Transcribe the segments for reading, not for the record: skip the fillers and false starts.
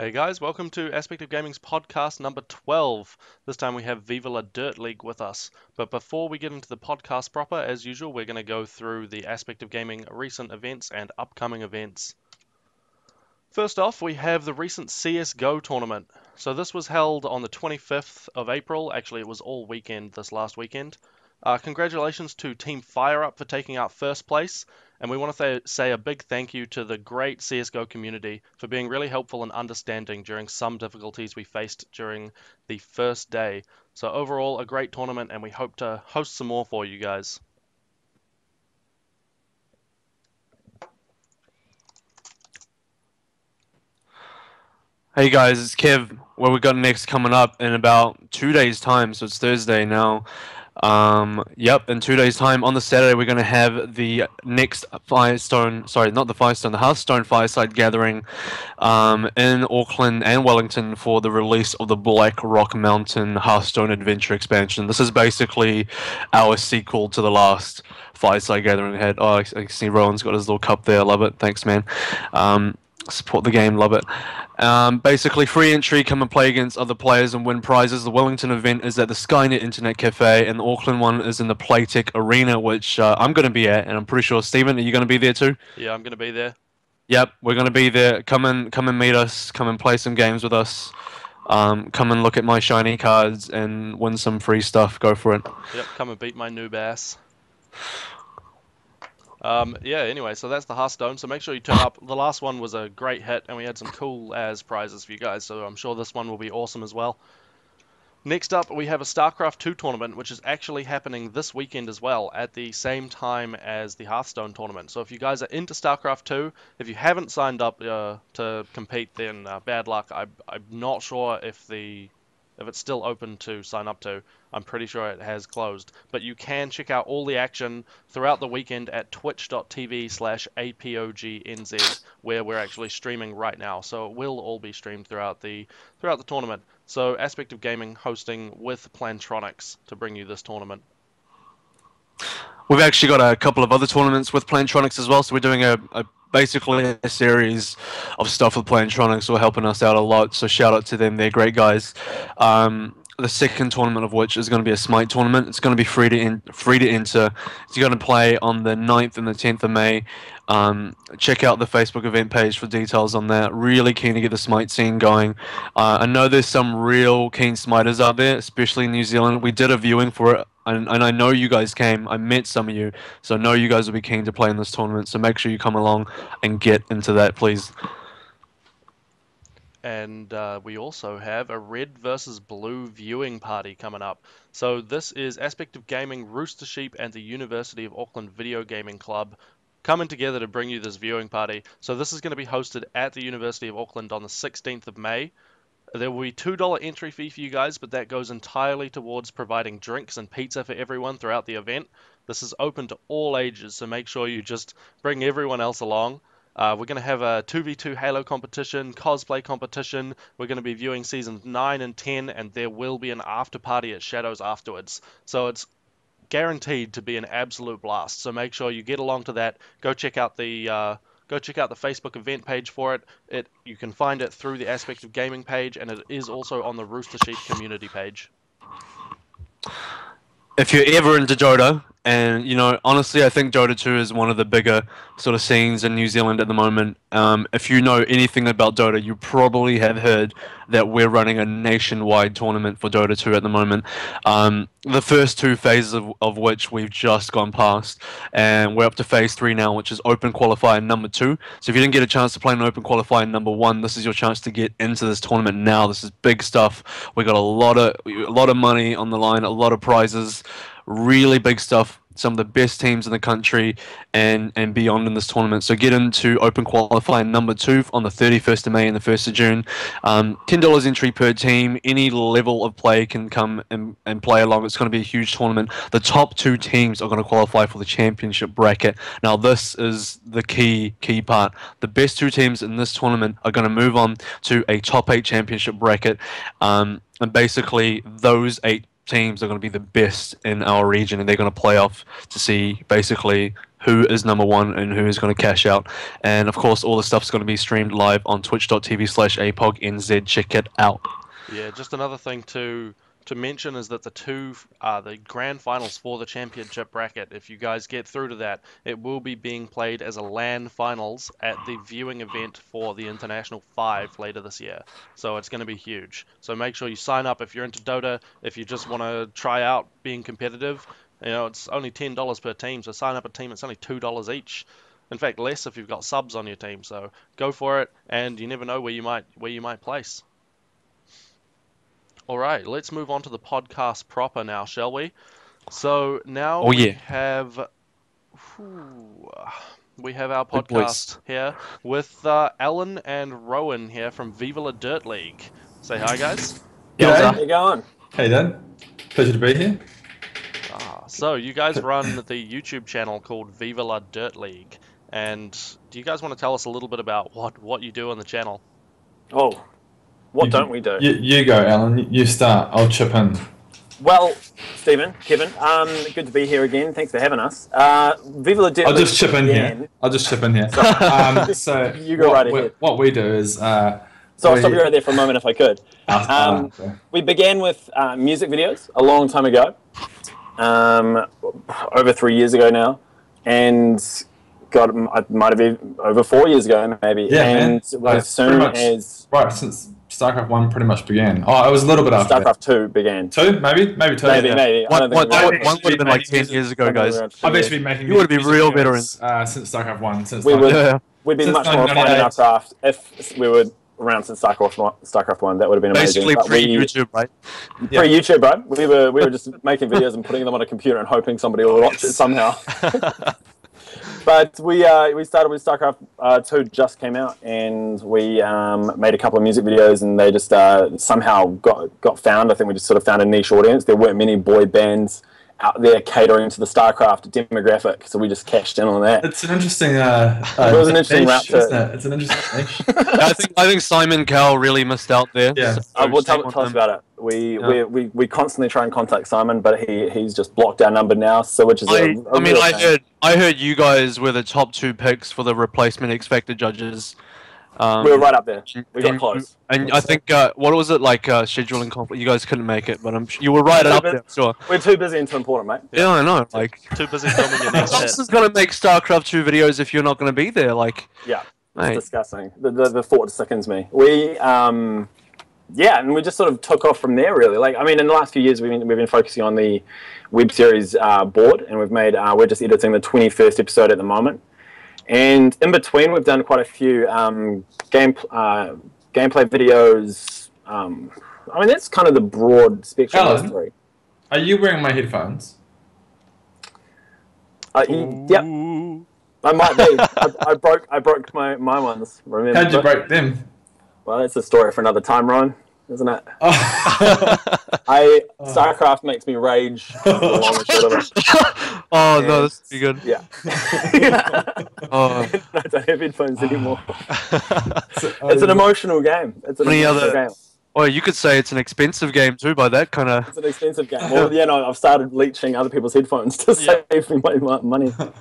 Hey guys, welcome to Aspect of Gaming's podcast number 12. This time we have Viva La Dirt League with us. But before we get into the podcast proper, as usual, we're going to go through the Aspect of Gaming recent events and upcoming events. First off, we have the recent CSGO tournament. So this was held on the 25th of April. Actually, it was all weekend this last weekend. Congratulations to Team FireUp for taking out first place, and we want to say a big thank you to the great CSGO community for being really helpful and understanding during some difficulties we faced during the first day. So overall, a great tournament, and we hope to host some more for you guys. Hey guys, it's Kev. What we got next coming up in about 2 days' time, so it's Thursday now. Yep, in 2 days' time on the Saturday we're gonna have the next Firestone, sorry, not the Firestone, the Hearthstone Fireside Gathering, in Auckland and Wellington for the release of the Black Rock Mountain Hearthstone Adventure expansion. This is basically our sequel to the last Fireside Gathering we had. Oh, I can see Rowan's got his little cup there. Love it. Thanks, man. Support the game, love it. Basically, free entry, come and play against other players and win prizes. The Wellington event is at the Skynet Internet Cafe, and the Auckland one is in the Playtech Arena, which I'm going to be at, and I'm pretty sure, Stephen, are you going to be there too? Yeah, I'm going to be there. Yep, we're going to be there. Come and meet us. Come and play some games with us. Come and look at my shiny cards and win some free stuff. Go for it. Yep, come and beat my noob ass. Yeah, anyway, so that's the Hearthstone, so make sure you turn up. The last one was a great hit, and we had some cool as prizes for you guys, so I'm sure this one will be awesome as well. Next up, we have a StarCraft 2 tournament, which is actually happening this weekend as well, at the same time as the Hearthstone tournament. So if you guys are into StarCraft 2, if you haven't signed up to compete, then bad luck. I'm not sure if it's still open to sign up to. I'm pretty sure it has closed. But you can check out all the action throughout the weekend at twitch.tv/APOGNZ, where we're actually streaming right now. So it will all be streamed throughout the tournament. So Aspect of Gaming hosting with Plantronics to bring you this tournament. We've actually got a couple of other tournaments with Plantronics as well, so we're doing basically a series of stuff with Plantronics who are helping us out a lot. So shout out to them; they're great guys. The second tournament of which is going to be a Smite tournament. It's going to be free to enter. It's going to play on the 9th and the 10th of May. Check out the Facebook event page for details on that. Really keen to get the Smite scene going. I know there's some real keen Smiters out there, especially in New Zealand. We did a viewing for it, and I know you guys came. I met some of you, so I know you guys will be keen to play in this tournament. So make sure you come along and get into that, please. And we also have a red versus blue viewing party coming up. So this is Aspect of Gaming, Rooster Sheep, and the University of Auckland Video Gaming Club coming together to bring you this viewing party. So this is going to be hosted at the University of Auckland on the 16th of May. There will be $2 entry fee for you guys, but that goes entirely towards providing drinks and pizza for everyone throughout the event. This is open to all ages, so make sure you just bring everyone else along. We're going to have a 2v2 Halo competition, cosplay competition. We're going to be viewing seasons 9 and 10, and there will be an after party at Shadows afterwards. So it's guaranteed to be an absolute blast. So make sure you get along to that. Go check out the Facebook event page for it. You can find it through the Aspect of Gaming page, and it is also on the Rooster Sheep community page. If you're ever into Dota, and honestly, I think Dota 2 is one of the bigger sort of scenes in New Zealand at the moment. If you know anything about Dota, you probably have heard that we're running a nationwide tournament for Dota 2 at the moment. The first two phases of which we've just gone past, and we're up to phase 3 now, which is Open Qualifier number 2. So if you didn't get a chance to play in Open Qualifier number 1, this is your chance to get into this tournament now. This is big stuff. We got a lot of money on the line, a lot of prizes. Really big stuff. Some of the best teams in the country and beyond in this tournament. So get into Open Qualifier number 2 on the 31st of May and the 1st of June. $10 entry per team. Any level of play can come and play along. It's going to be a huge tournament. The top 2 teams are going to qualify for the championship bracket. Now this is the key part. The best 2 teams in this tournament are going to move on to a top 8 championship bracket. And basically those 8 teams are going to be the best in our region, and they're going to play off to see basically who is number one and who is going to cash out. And of course, all the stuff's going to be streamed live on twitch.tv/APOGNZ. Check it out. Yeah, just another thing to mention is that the grand finals for the championship bracket, if you guys get through to that, it will be being played as a LAN finals at the viewing event for the International 5 later this year. So it's going to be huge. So make sure you sign up if you're into Dota, if you just want to try out being competitive. You know, it's only $10 per team, so sign up a team, it's only $2 each. In fact, less if you've got subs on your team. So go for it, and you never know where you might place. All right, let's move on to the podcast proper now, shall we? So now Oh, yeah. we have our Good podcast boys. here with Alan and Rowan here from Viva La Dirt League. Say hi, guys. G'day. How you going? Hey Dan, pleasure to be here. So you guys run the YouTube channel called Viva La Dirt League, and do you guys want to tell us a little bit about what you do on the channel? Oh, what don't we do? You go, Alan. You start. I'll chip in. Well, Stephen, Kevin, good to be here again. Thanks for having us. Viva La Dirt I'll League just chip in here. So you go right ahead. What we do is. So I'll stop you right there for a moment if I could. We began with music videos a long time ago, over 3 years ago now, and God, it might have been over 4 years ago maybe. Yeah, and man. as soon as since StarCraft 1 pretty much began. Oh, it was a little bit after StarCraft 2 began. 2, maybe 2. Maybe. One would have been like 10 music- years ago, guys. I've actually been making. You would be music real videos, veterans. since StarCraft 1. Since We would. Yeah. We'd be Since much more refined in our 1998. craft if we were around since StarCraft 1. That would have been amazing. Basically But pre-YouTube, right? Pre-YouTube, bro. We were just making videos and putting them on a computer and hoping somebody will watch it somehow. But we started with StarCraft 2 just came out, and we made a couple of music videos, and they just somehow got found. I think we just sort of found a niche audience. There weren't many boy bands out there catering to the StarCraft demographic, so we just cashed in on that. It's an interesting. It was an interesting route to isn't it? It's an interesting niche. I think Simon Cowell really missed out there. Yeah. Well, tell us about it. We constantly try and contact Simon, but he's just blocked our number now. So which is I heard you guys were the top 2 picks for the replacement X Factor judges. we were right up there. We got close. And I think what was it like scheduling conflict? You guys couldn't make it, but you were right up there. Sure. We're too busy and too important, mate. Yeah, I know. Like, Too busy filming your next who hit. else is gonna make StarCraft 2 videos if you're not gonna be there? Like, Yeah, mate. it's disgusting. The thought sickens me. We and we just sort of took off from there, really. Like, I mean, in the last few years, we've been focusing on the web series board, and we're just editing the 21st episode at the moment. And in between, we've done quite a few gameplay videos. I mean, that's kind of the broad spectrum of Alan? three. Are you wearing my headphones? Yep, I might be. I broke my ones. Remember? How'd you break them? Well, that's a story for another time, Ryan, isn't it? Oh. StarCraft makes me rage. The long and short of it. Oh no, this would be good. Yeah. Oh. I don't have headphones anymore. It's an emotional game. It's an Any emotional other- game. Oh, you could say it's an expensive game too by that kind of. It's an expensive game. Well, yeah, no, I've started leeching other people's headphones to save me my money. So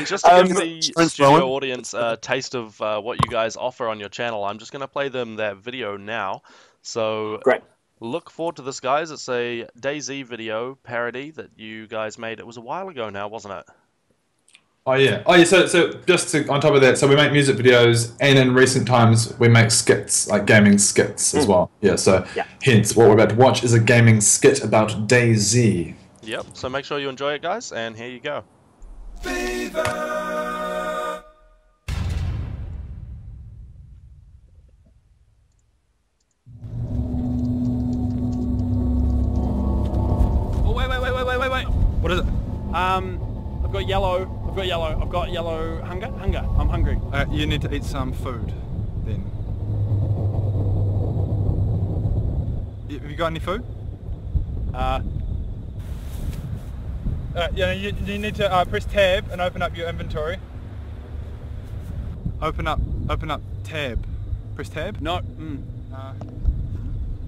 just to give the Prince studio Rowan. audience a taste of what you guys offer on your channel, I'm just going to play them that video now. So Great. look forward to this, guys. It's a DayZ video parody that you guys made. It was a while ago now, wasn't it? Oh yeah. So just on top of that, so we make music videos, and in recent times we make skits, like gaming skits as well. Yeah. So hence what we're about to watch is a gaming skit about DayZ. Yep. So make sure you enjoy it, guys, and here you go. Oh, wait. What is it? I've got yellow. I've got yellow hunger. I'm hungry. You need to eat some food, then. Have you got any food? You need to press tab and open up your inventory. Open up tab. Press tab. No.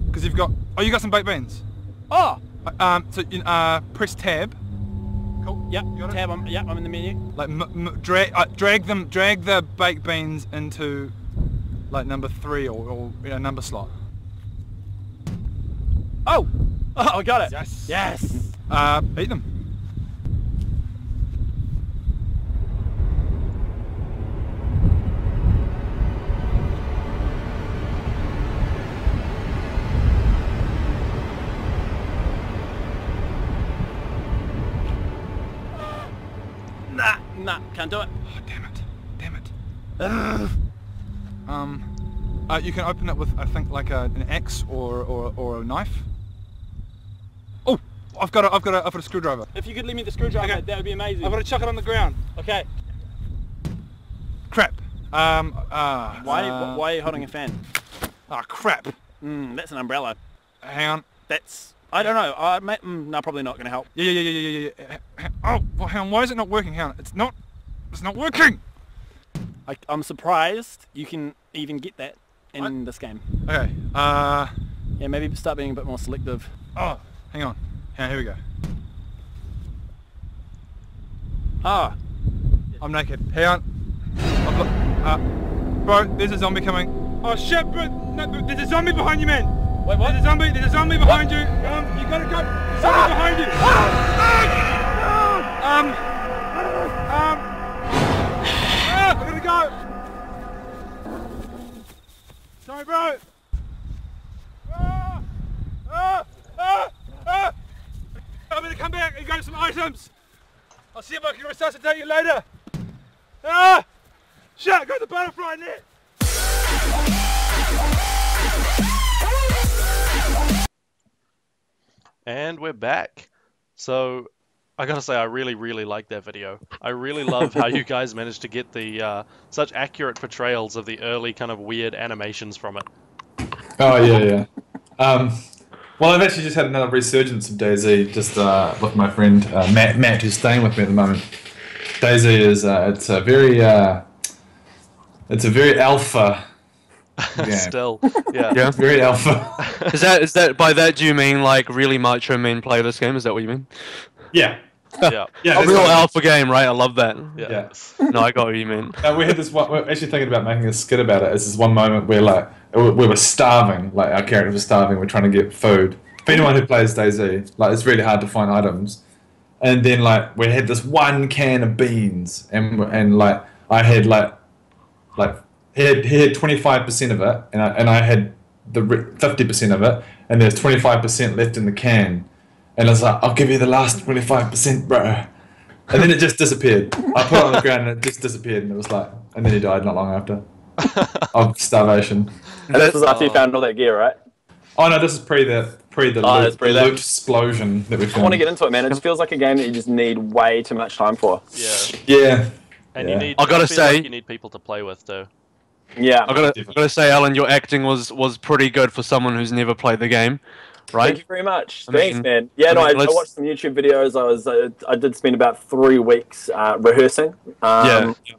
Because you got some baked beans. Oh! So press tab. Cool, yep, got it? tab, I'm in the menu. Like drag the baked beans into like number 3 or number slot. Oh! Oh, I got it! Yes. Yes! Eat them. Nah, can't do it. Oh, damn it. Ugh. You can open it with, I think, like an axe or a knife. Oh, I've got a screwdriver. If you could leave me the screwdriver, Okay. that would be amazing. I've got to chuck it on the ground. Okay. Crap. Why are you holding a fan? Ah, crap. That's an umbrella. Hang on. That's... I don't know. No, probably not going to help. Yeah. Oh, well, hang on. Why is it not working? Hang on. It's not working. I'm surprised you can even get that in this game. Okay. Yeah, maybe start being a bit more selective. Oh, hang on. Here we go. Ah, I'm naked. Hang on. I've got, bro, there's a zombie coming. Oh shit, bro. No, there's a zombie behind you, man. wait, what? There's a zombie behind you. You gotta go. There's something behind you. I gotta go. Sorry, bro. I'm gonna come back and grab some items. I'll see if I can resuscitate you later. Shit, I got the butterfly net. And we're back. So, I gotta say, I really like that video. I really love how you guys managed to get the such accurate portrayals of the early kind of weird animations from it. Oh yeah. Well, I've actually just had another resurgence of DayZ just with my friend Matt, who's staying with me at the moment. DayZ is it's a very alpha game. Still, yeah. Yeah. Very alpha. Is that by that do you mean like really macho men play this game? Is that what you mean? Yeah. Yeah. Yeah. A that's real right. alpha game, right? I love that. Yeah. No, I got what you mean. We had this one. We're actually thinking about making a skit about it. It's this one moment where like we were starving, like our characters were starving. We're trying to get food. For anyone who plays DayZ, like it's really hard to find items. And then like we had this one can of beans, and like I had like he had 25% of it, and I had the 50% of it, and there's 25% left in the can. And I was like, I'll give you the last 25%, bro. And then it just disappeared. I put it on the ground and it just disappeared, and it was like, and then he died not long after of starvation. And this was after you found all that gear, right? Oh no, this is pre the it's pre that. loot explosion that we I found. want to get into it, man. It just feels like a game that you just need way too much time for. Yeah. Yeah. And Yeah. you need. I gotta feel like say- you need people to play with too. Yeah. I gotta say, Alan, your acting was pretty good for someone who's never played the game, Thank right? you very much. I Thanks, mean- man. Yeah, I no, mean, I let's- watched some YouTube videos. I did spend about 3 weeks rehearsing,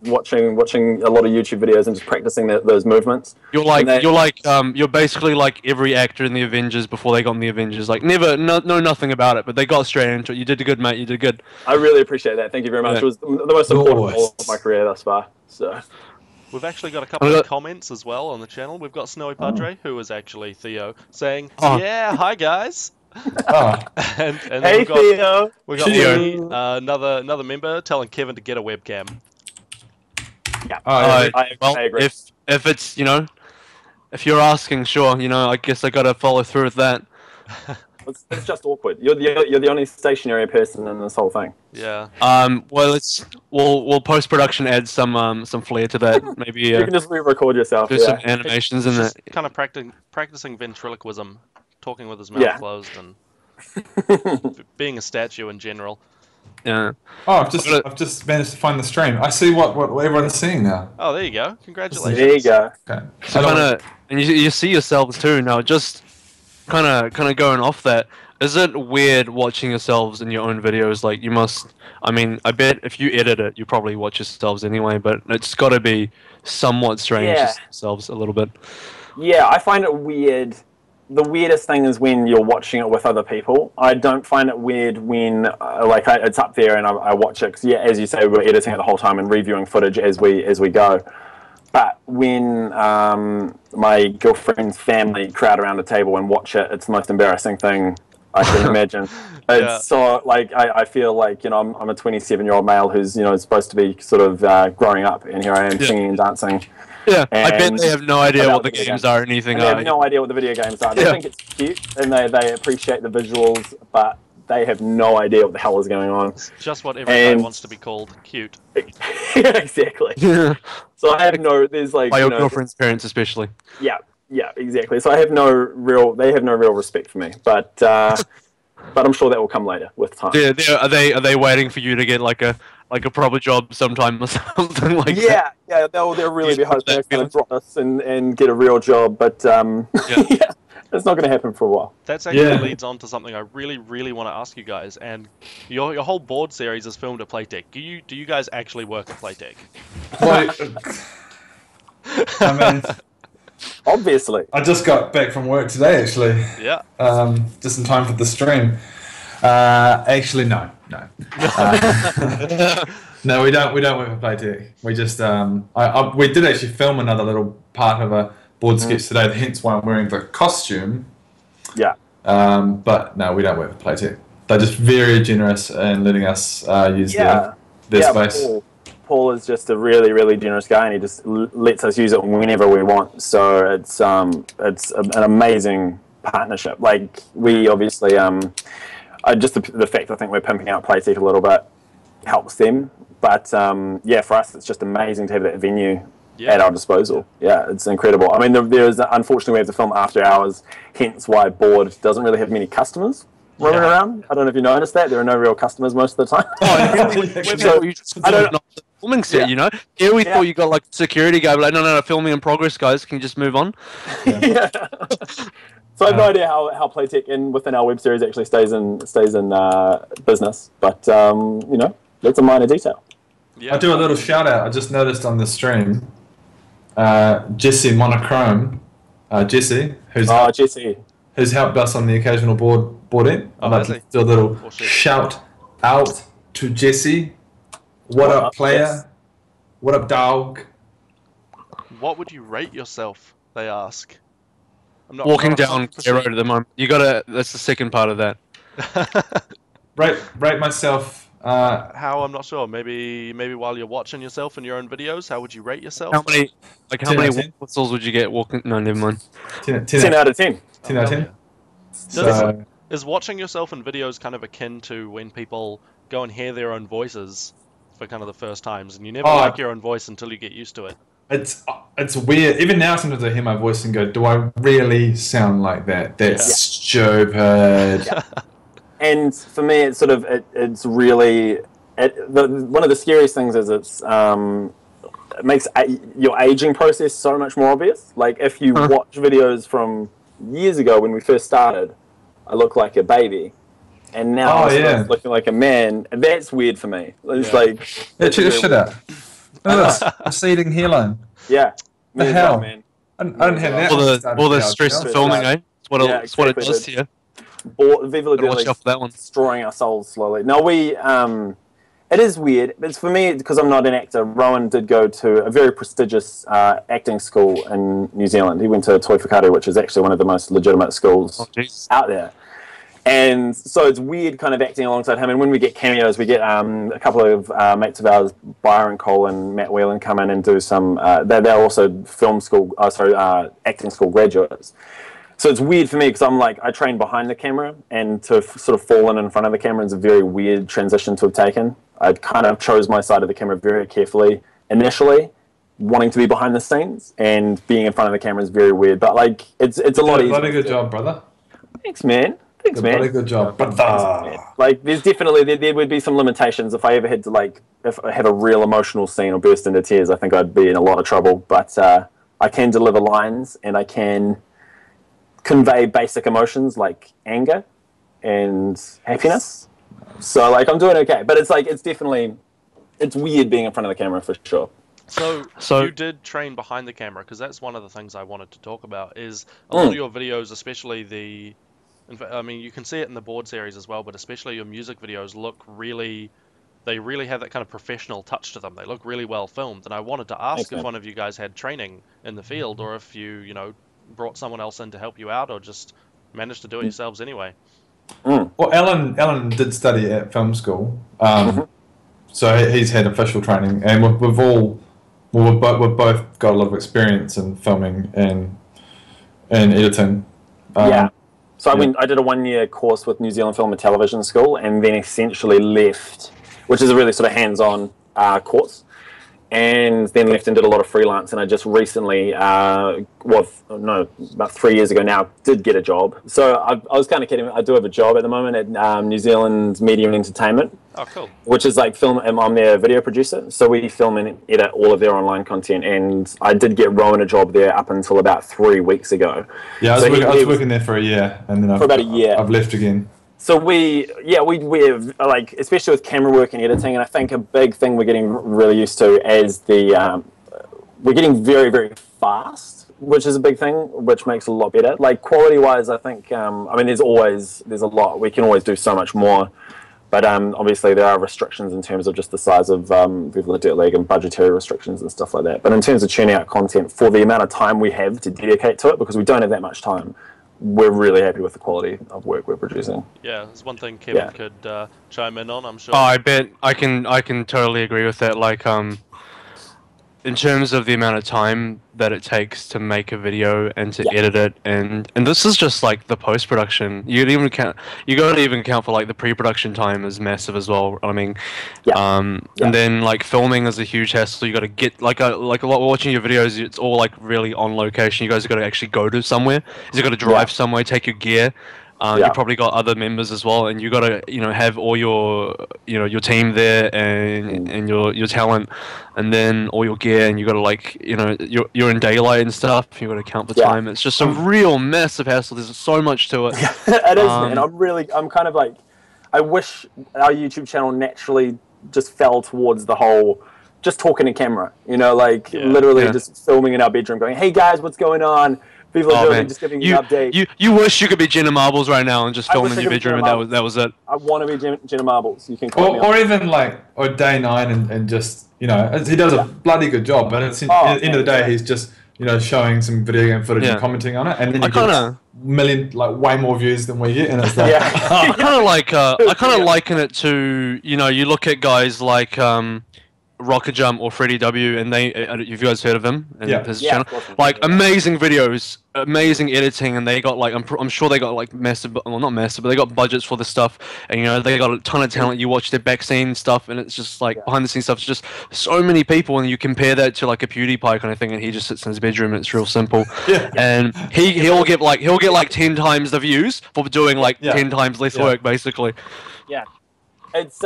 watching a lot of YouTube videos and just practicing those movements. You're basically like every actor in the Avengers before they got in the Avengers. Like never, know nothing about it, but they got straight into it. You did good, mate. You did good. I really appreciate that. Thank you very much. Yeah. It was the most important Nice. role of my career thus far. So. We've actually got a couple of comments as well on the channel. We've got Snowy Padre, who is actually Theo, saying, Oh. "Yeah, hi guys." Oh. and then Hey, we've got Theo. Theo. Lee, another member telling Kevin to get a webcam. Yeah. Oh, yeah. Well, I agree. if it's if you're asking, sure, I guess I gotta follow through with that. It's just awkward. You're the only stationary person in this whole thing. Yeah. Well, we'll post production add some flair to that. Maybe You can just re-record yourself. do Yeah. some animations in that. Just kind of practicing ventriloquism, talking with his mouth Yeah. closed, and being a statue in general. Yeah. Oh, I've just managed to find the stream. I see what everyone is seeing now. Oh, there you go. Congratulations. There you go. Okay. So and you see yourselves too now. Just kind of going off that. Is it weird watching yourselves in your own videos? Like you must. I mean, I bet if you edit it, you probably watch yourselves anyway. But it's got to be somewhat strange Yeah. to see yourselves a little bit. Yeah, I find it weird the weirdest thing is when you're watching it with other people. I don't find it weird when it's up there and I watch it, because yeah, as you say, we're editing it the whole time and reviewing footage as we go. But when my girlfriend's family crowd around the table and watch it, it's the most embarrassing thing I can imagine. It's so, like, I feel like, you know, I'm a 27-year-old male who's, you know, supposed to be sort of growing up, and here I am singing and dancing. Yeah, And I bet they have no idea what the games are or anything. And they have no idea what the video games are. They think it's cute, and they appreciate the visuals, but they have no idea what the hell is going on. It's just what every guy wants to be called, cute. Exactly. Yeah. So I have no, there's like... By your girlfriend's parents especially. Yeah, exactly. So I have they have no real respect for me, but I'm sure that will come later with time. Yeah, are they waiting for you to get like a proper job sometime or something like that? Yeah, they'll really be hoping it's going to drop us and get a real job, but yeah, it's not going to happen for a while. That's actually leads on to something I really, really want to ask you guys. And your whole board series is filmed at Playtech. Do you guys actually work at Playtech? I mean, obviously. I just got back from work today, actually. Yeah. Just in time for the stream. Actually, no. No, we don't work for Playtech. We just we did actually film another little part of a board sketch today, hence why I'm wearing the costume. Yeah. But no, we don't work for Playtech. They're just very generous in letting us use their space. Paul is just a really, really generous guy, and he just lets us use it whenever we want. So it's an amazing partnership. Like, we obviously just the fact I think we're pimping out Playtech a little bit helps them. But for us, it's just amazing to have that venue at our disposal. Yeah, it's incredible. I mean, unfortunately we have to film after hours, hence why Board doesn't really have many customers roaming around. I don't know if you noticed that. There are no real customers most of the time. I don't know. Filming set, you know? Here we thought you got like security guy, but like, no, filming in progress, guys. Can you just move on? Yeah. So I have no idea how Playtech within our web series actually stays in business, but you know, that's a minor detail. Yeah. I'll do a little shout out. I just noticed on the stream, Jesse Monochrome, Jesse, who's helped us on the occasional board in. I'd like to do a little shout out to Jesse. What up, player? Yes. What up, dog? What would you rate yourself? They ask. I'm not walking down K Road at the moment. That's the second part of that. Rate myself. How? I'm not sure. Maybe while you're watching yourself in your own videos, how would you rate yourself? How many whistles would you get walking? No, never mind. 10 out of 10. 10 out of 10. Yeah. So, is watching yourself in videos kind of akin to when people go and hear their own voices for kind of the first times, and you never like your own voice until you get used to it? It's weird. Even now, sometimes I hear my voice and go, "Do I really sound like that? That's stupid." Yeah. And for me, it's sort of it's really one of the scariest things is it makes your aging process so much more obvious. Like, if you watch videos from years ago when we first started, I look like a baby, and now I'm looking like a man. That's weird for me. It's like, check this shit out. Look at this receding hairline. Yeah, the hell, man. I don't have that. All the stress of filming, eh? It's what it does to you. Viva La Dearly destroying our souls slowly. No, it is weird. It's for me, because I'm not an actor. Rowan did go to a very prestigious acting school in New Zealand. He went to Toi Whakaari, which is actually one of the most legitimate schools out there. And so it's weird kind of acting alongside him. And when we get cameos, we get a couple of mates of ours, Byron Cole and Matt Whelan, come in and do some... they're also acting school graduates. So it's weird for me because I'm like, I train behind the camera, and to sort of fall in front of the camera is a very weird transition to have taken. I kind of chose my side of the camera very carefully initially, wanting to be behind the scenes, and being in front of the camera is very weird. But like, it's a lot easier. Bloody good job, brother. Thanks, man. Bloody good job, brother. Like, there's definitely there would be some limitations if I ever had to, like, if I have a real emotional scene or burst into tears. I think I'd be in a lot of trouble. But I can deliver lines, and I can convey basic emotions like anger and happiness. So like, I'm doing okay, but it's like, it's weird being in front of the camera for sure. So you did train behind the camera, because that's one of the things I wanted to talk about. Is a lot of your videos, especially in fact, I mean, you can see it in the board series as well, but especially your music videos they really have that kind of professional touch to them. They look really well filmed, and I wanted to ask Thanks, if man. one of you guys had training in the field, or if you know, brought someone else in to help you out, or just managed to do it yourselves anyway. Well, Alan did study at film school, so he's had official training, and we've both got a lot of experience in filming and editing. Yeah. So I did a 1-year course with New Zealand Film and Television School, and then essentially left, which is a really sort of hands-on course, and then left and did a lot of freelance. And I just recently, about 3 years ago now, did get a job. So I was kind of kidding. I do have a job at the moment at New Zealand Media and Entertainment. Oh, cool. Which is like film, and I'm their video producer. So we film and edit all of their online content. And I did get Rowan a job there up until about 3 weeks ago. Yeah, I was working there for a year, and then for about a year. I've left again. So we have, like, especially with camera work and editing, and I think a big thing we're getting really used to as we're getting very, very fast, which is a big thing, which makes it a lot better. Like, quality-wise, I think, I mean, there's a lot. We can always do so much more. But obviously there are restrictions in terms of just the size of Viva Dirt League and budgetary restrictions and stuff like that. But in terms of churning out content for the amount of time we have to dedicate to it, because we don't have that much time, we're really happy with the quality of work we're producing. Yeah, there's one thing Kevin could chime in on, I'm sure. Oh, I bet I can totally agree with that. Like, in terms of the amount of time that it takes to make a video and to edit it, and this is just like the post production. You gotta even count for like the pre-production time is massive as well. I mean, and then like filming is a huge hassle. You got to get like a lot watching your videos. It's all like really on location. You guys have got to actually go to somewhere. You got to drive somewhere, take your gear. You probably got other members as well, and you got to have all your your team there and your talent, and then all your gear, and you got to like you're in daylight and stuff. You got to count the time. It's just a real massive hassle. There's so much to it. It is, man. I'm kind of like, I wish our YouTube channel naturally just fell towards the whole just talking to camera. Literally just filming in our bedroom, going, "Hey guys, what's going on? People are doing, just giving you an update." You wish you could be Jenna Marbles right now and just film in your bedroom, and that was it. I want to be Jenna Marbles. You can call me. Or even like, or day 9 and just he does a bloody good job, but at the end of the day, he's just showing some video game footage and commenting on it, and then you get way more views than we get, and it's like I kind of liken it to you look at guys like Rocket Jump or Freddie W, and have you guys heard of him and his channel? Like, amazing videos, amazing editing, and they got like I'm sure they got like massive, well, not massive, but they got budgets for this stuff, and they got a ton of talent. You watch their back scene stuff, and it's just like behind the scenes stuff. It's just so many people, and you compare that to like a PewDiePie kind of thing, and he just sits in his bedroom, and it's real simple. And he'll get like 10 times the views for doing like 10 times less work, basically. It's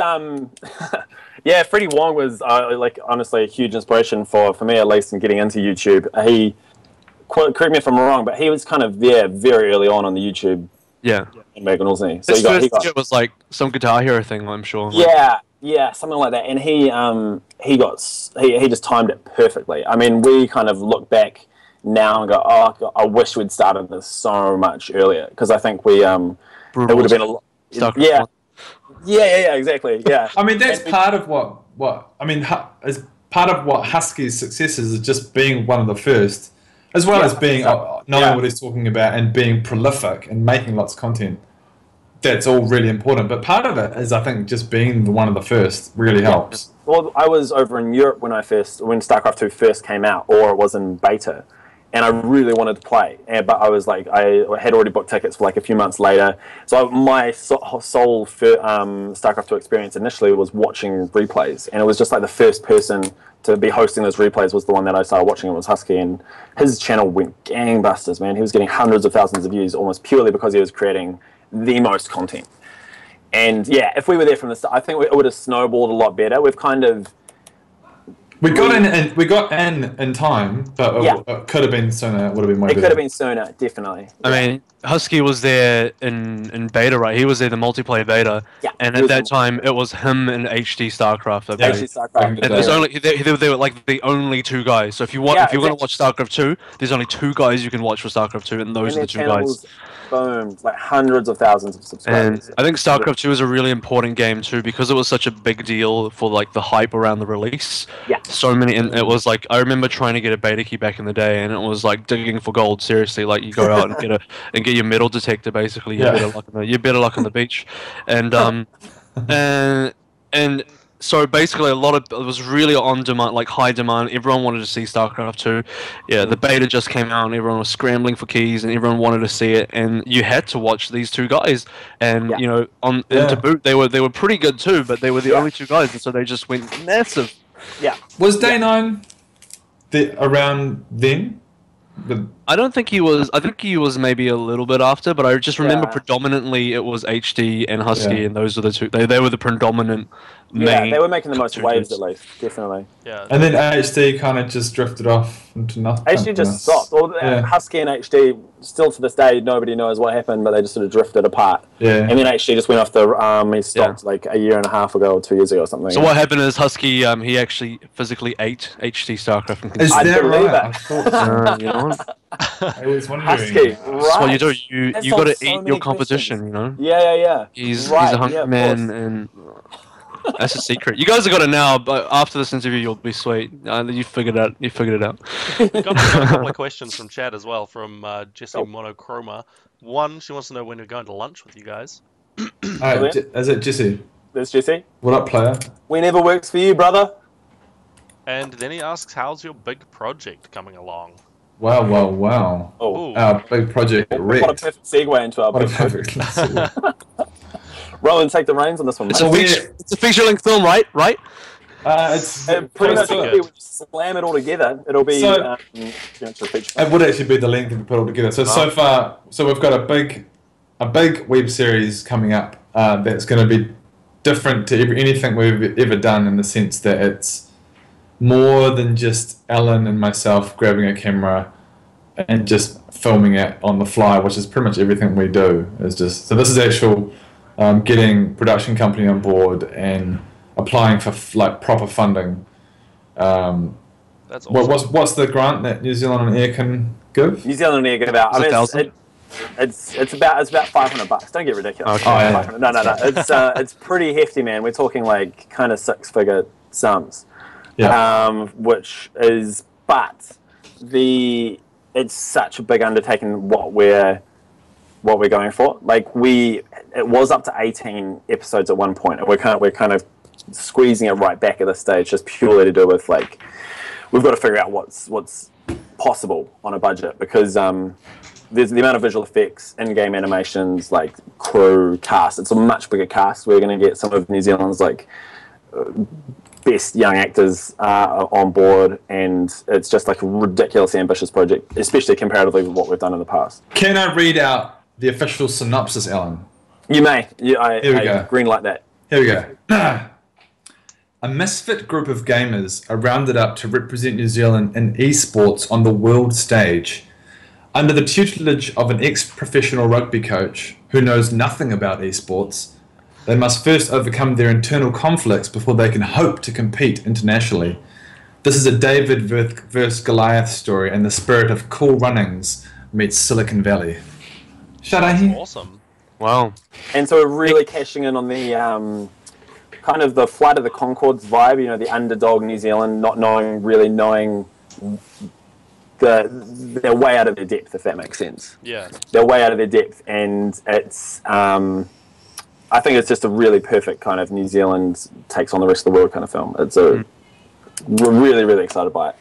yeah, Freddie Wong was honestly a huge inspiration for me, at least, in getting into YouTube. He, correct me if I'm wrong, but he was kind of there very early on the YouTube. Yeah. In Megan, wasn't he? So his first video was like some Guitar Hero thing, I'm sure. Yeah, something like that. And he just timed it perfectly. I mean, we kind of look back now and go, "Oh, God, I wish we'd started this so much earlier," because I think it would have been a lot. Yeah, exactly. Yeah. I mean, that's part of what I mean. As part of what Husky's success is just being one of the first, as well as being knowing what he's talking about and being prolific and making lots of content. That's all really important. But part of it is, I think, just being one of the first really helps. Well, I was over in Europe when StarCraft 2 first came out, or it was in beta. And I really wanted to play, but I was like, I had already booked tickets for like a few months later. So my sole StarCraft 2 experience initially was watching replays, and it was just like the first person to be hosting those replays was the one that I started watching. It was Husky, and his channel went gangbusters, man. He was getting hundreds of thousands of views almost purely because he was creating the most content. And yeah, if we were there from the start, I think it would have snowballed a lot better. We've kind of We got in time, but it could have been sooner. It would have been way It better. could have been sooner, definitely. I mean, Husky was there in beta, right? He was there the multiplayer beta, Yeah, and he at was that time it was him and HD StarCraft. I believe. Actually, StarCraft. And there's only they were like the only two guys. So if you want, if you're gonna watch StarCraft 2, there's only two guys you can watch for StarCraft 2, and those are the two guys. Boomed, like hundreds of thousands of subscribers. And I think StarCraft 2 is a really important game too because it was such a big deal for like the hype around the release. Yeah. So many, and it was like I remember trying to get a beta key back in the day, and it was like digging for gold. Seriously, like you go out and get your metal detector. Basically, you better luck on the beach, and and so basically it was really on demand, like high demand. Everyone wanted to see StarCraft 2. Yeah, the beta just came out and everyone was scrambling for keys and everyone wanted to see it, and you had to watch these two guys. And you know, and to boot, they were pretty good too, but they were the only two guys, and so they just went massive. Yeah. Was Day 9 around then? I don't think he was. I think he was maybe a little bit after, but I just remember predominantly it was HD and Husky, and those were the two. They were the predominant main. Yeah, they were making the most waves at least, definitely. Yeah. And then HD kind of just drifted off into nothing. HD just stopped. Husky and HD, still to this day, nobody knows what happened, but they just sort of drifted apart. Yeah. And then HD just went off the. He stopped like a year and a half ago, or 2 years ago, or something. So what happened is Husky, he actually physically ate HD StarCraft. And Is that believe right? it. I thought you know, I was wondering. Husky, that's what you do. You That got to solves so eat many your competition. You know. Yeah. He's Right, a hungry of man, course. and that's a secret. You guys have got it now, but after this interview, you'll be sweet. You figured it out. You figured it out. Got a couple of questions from chat as well, from Jessie Monochroma. One, she wants to know when we're going to lunch with you guys. Alright, is it Jesse? There's Jesse. What up, player? Whenever works for you, brother. And then he asks, how's your big project coming along? Wow. Oh, Our big project, Rex. what a perfect segue into our What a big project. perfect. Roland, take the reins on this one, mate. It's a feature-length film, right? Right? It's Pretty much, good. when you slam it all together, it'll be So- it's a feature. It would actually be the length if we put it all together. So far, we've got a big web series coming up that's going to be different to anything we've ever done, in the sense that it's more than just Alan and myself grabbing a camera and just filming it on the fly, which is pretty much everything we do. This is actual getting production company on board and applying for like proper funding. That's awesome. What's the grant that New Zealand on Air can give? New Zealand Air give out. I mean, $1,000? it's about $500. Don't get ridiculous. Okay. Oh, yeah. No. It's pretty hefty, man. We're talking like kind of six-figure sums. Yeah. Which is, but it's such a big undertaking what we're going for. Like it was up to 18 episodes at one point, and we're kind of squeezing it right back at this stage, just purely to do with like we've got to figure out what's possible on a budget, because there's the amount of visual effects, in-game animations, like crew, cast. It's a much bigger cast. We're going to get some of New Zealand's like best young actors on board, and it's just like a ridiculously ambitious project, especially comparatively with what we've done in the past. Can I read out the official synopsis, Alan? You may. Here we go. Green light that. Here we go. A misfit group of gamers are rounded up to represent New Zealand in esports on the world stage. Under the tutelage of an ex-professional rugby coach who knows nothing about esports, they must first overcome their internal conflicts before they can hope to compete internationally. This is a David versus Goliath story in the spirit of Cool Runnings meets Silicon Valley. That's awesome. Wow. And so we're really cashing in on the kind of the Flight of the Conchords vibe, you know, the underdog New Zealand, not knowing they're way out of their depth, if that makes sense. Yeah. They're way out of their depth, and it's I think it's just a really perfect kind of New Zealand takes on the rest of the world kind of film. We're really, really excited by it.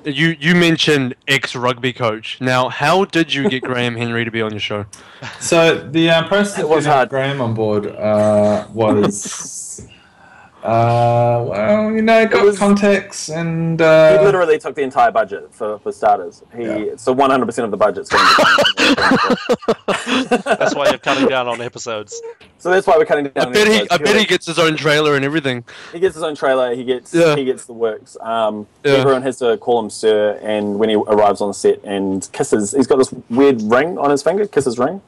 You mentioned ex-rugby coach. Now, how did you get Graham Henry to be on your show? So the process of was getting hard. Graham on board was Well, you know, got was- contacts and He literally took the entire budget for starters. So 100% of the budget's going to That's why you're cutting down on episodes. So that's why we're cutting down. I bet he gets his own trailer and everything. He gets his own trailer. He gets the works. Yeah. Everyone has to call him sir, and when he arrives on set and kisses, he's got this weird ring on his finger, kisses ring,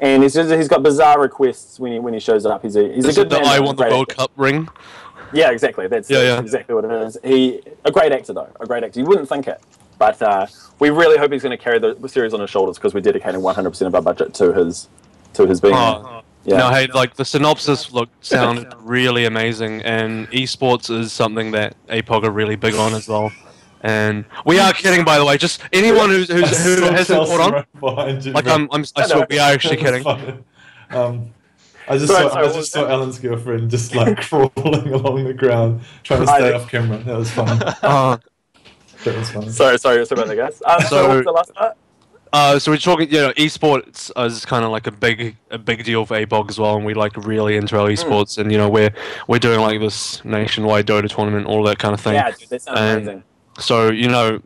and he's got bizarre requests when he shows up. He's a good man. I want the World Cup ring. Yeah, exactly. That's exactly what it is. A great actor though, a great actor. You wouldn't think it, but we really hope he's going to carry the series on his shoulders because we're dedicating 100% of our budget to his being. Yeah. No, hey, like the synopsis sounded really amazing, and esports is something that APOG are really big on as well. And we are kidding, by the way. Just anyone who hasn't caught on, like I swear we are actually kidding. I just saw Alan's girlfriend just like crawling along the ground, trying to stay off camera. That was funny. That was funny. Sorry about that, guys. So what's the last part? So we're talking, esports is kind of like a big deal for APOG as well, and we like really into our esports, and we're doing like this nationwide Dota tournament, all that kind of thing. Yeah, dude, that sounds amazing. So in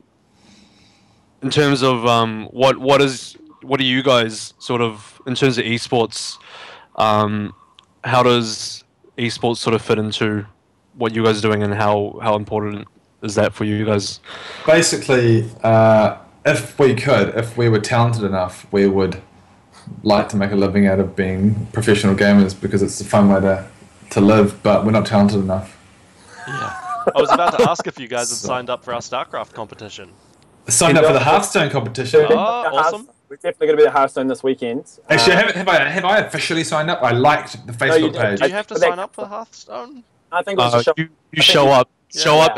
terms of what do you guys sort of in terms of esports, how does esports sort of fit into what you guys are doing, and how important is that for you guys? Basically, if we were talented enough, we would like to make a living out of being professional gamers because it's a fun way to live, but we're not talented enough. Yeah. I was about to ask if you guys had signed up for our StarCraft competition. Signed up for the Hearthstone competition. Oh, awesome. We're definitely going to be at Hearthstone this weekend. Actually, have I officially signed up? I liked the Facebook page. Do you have to sign up for Hearthstone? I think it was you show up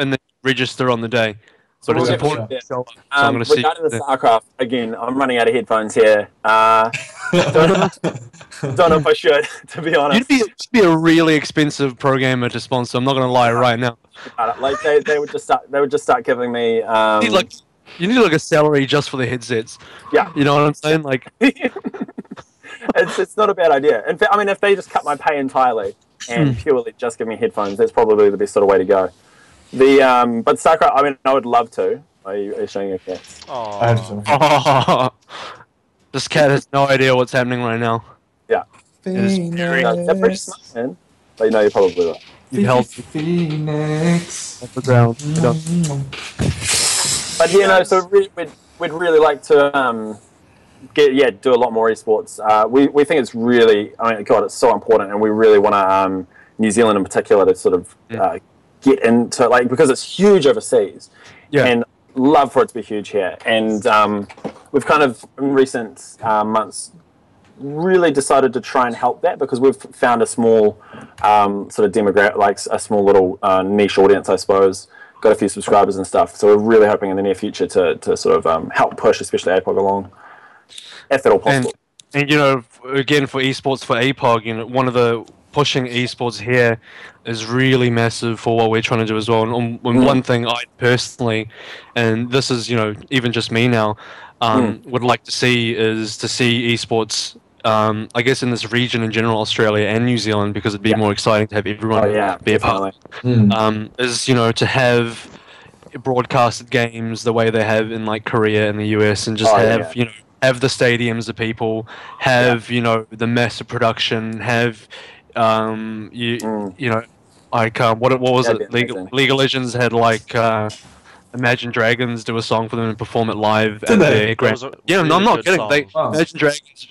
and then register on the day. But it's important to show up. So I'm going to see. Regarding the StarCraft, again, I'm running out of headphones here. Don't know if I should, to be honest. You'd be a really expensive pro gamer to sponsor. I'm not going to lie right now. Like they would just start giving me. You need like a salary just for the headsets. Yeah. You know what I'm saying? Like, it's not a bad idea. In fact, I mean, if they just cut my pay entirely and purely just give me headphones, that's probably the best sort of way to go. But StarCraft, I mean, I would love to. Are you showing your cat? Oh. This cat has no idea what's happening right now. Yeah. They're pretty smart, man. But you probably will. You help Phoenix. off the ground. But so we'd really like to do a lot more esports. We think it's really, I mean, God, it's so important, and we really want to New Zealand in particular to sort of get into, like, because it's huge overseas, and love for it to be huge here. And we've kind of in recent months really decided to try and help that, because we've found a small sort of demographic, like a small little niche audience, I suppose. Got a few subscribers and stuff, so we're really hoping in the near future to sort of help push, especially APOG along, if at all possible. And again, for esports for APOG, one of the pushing esports here is really massive for what we're trying to do as well. And one thing I personally, and this is even just me now, would like to see is to see esports. I guess in this region in general, Australia and New Zealand, because it'd be more exciting to have everyone be a part. Is to have broadcasted games the way they have in like Korea and the US, and just have the stadiums of people, have the massive production, have like what was it? League of Legends had like Imagine Dragons do a song for them and perform it live at their grand. I'm not kidding. Imagine Dragons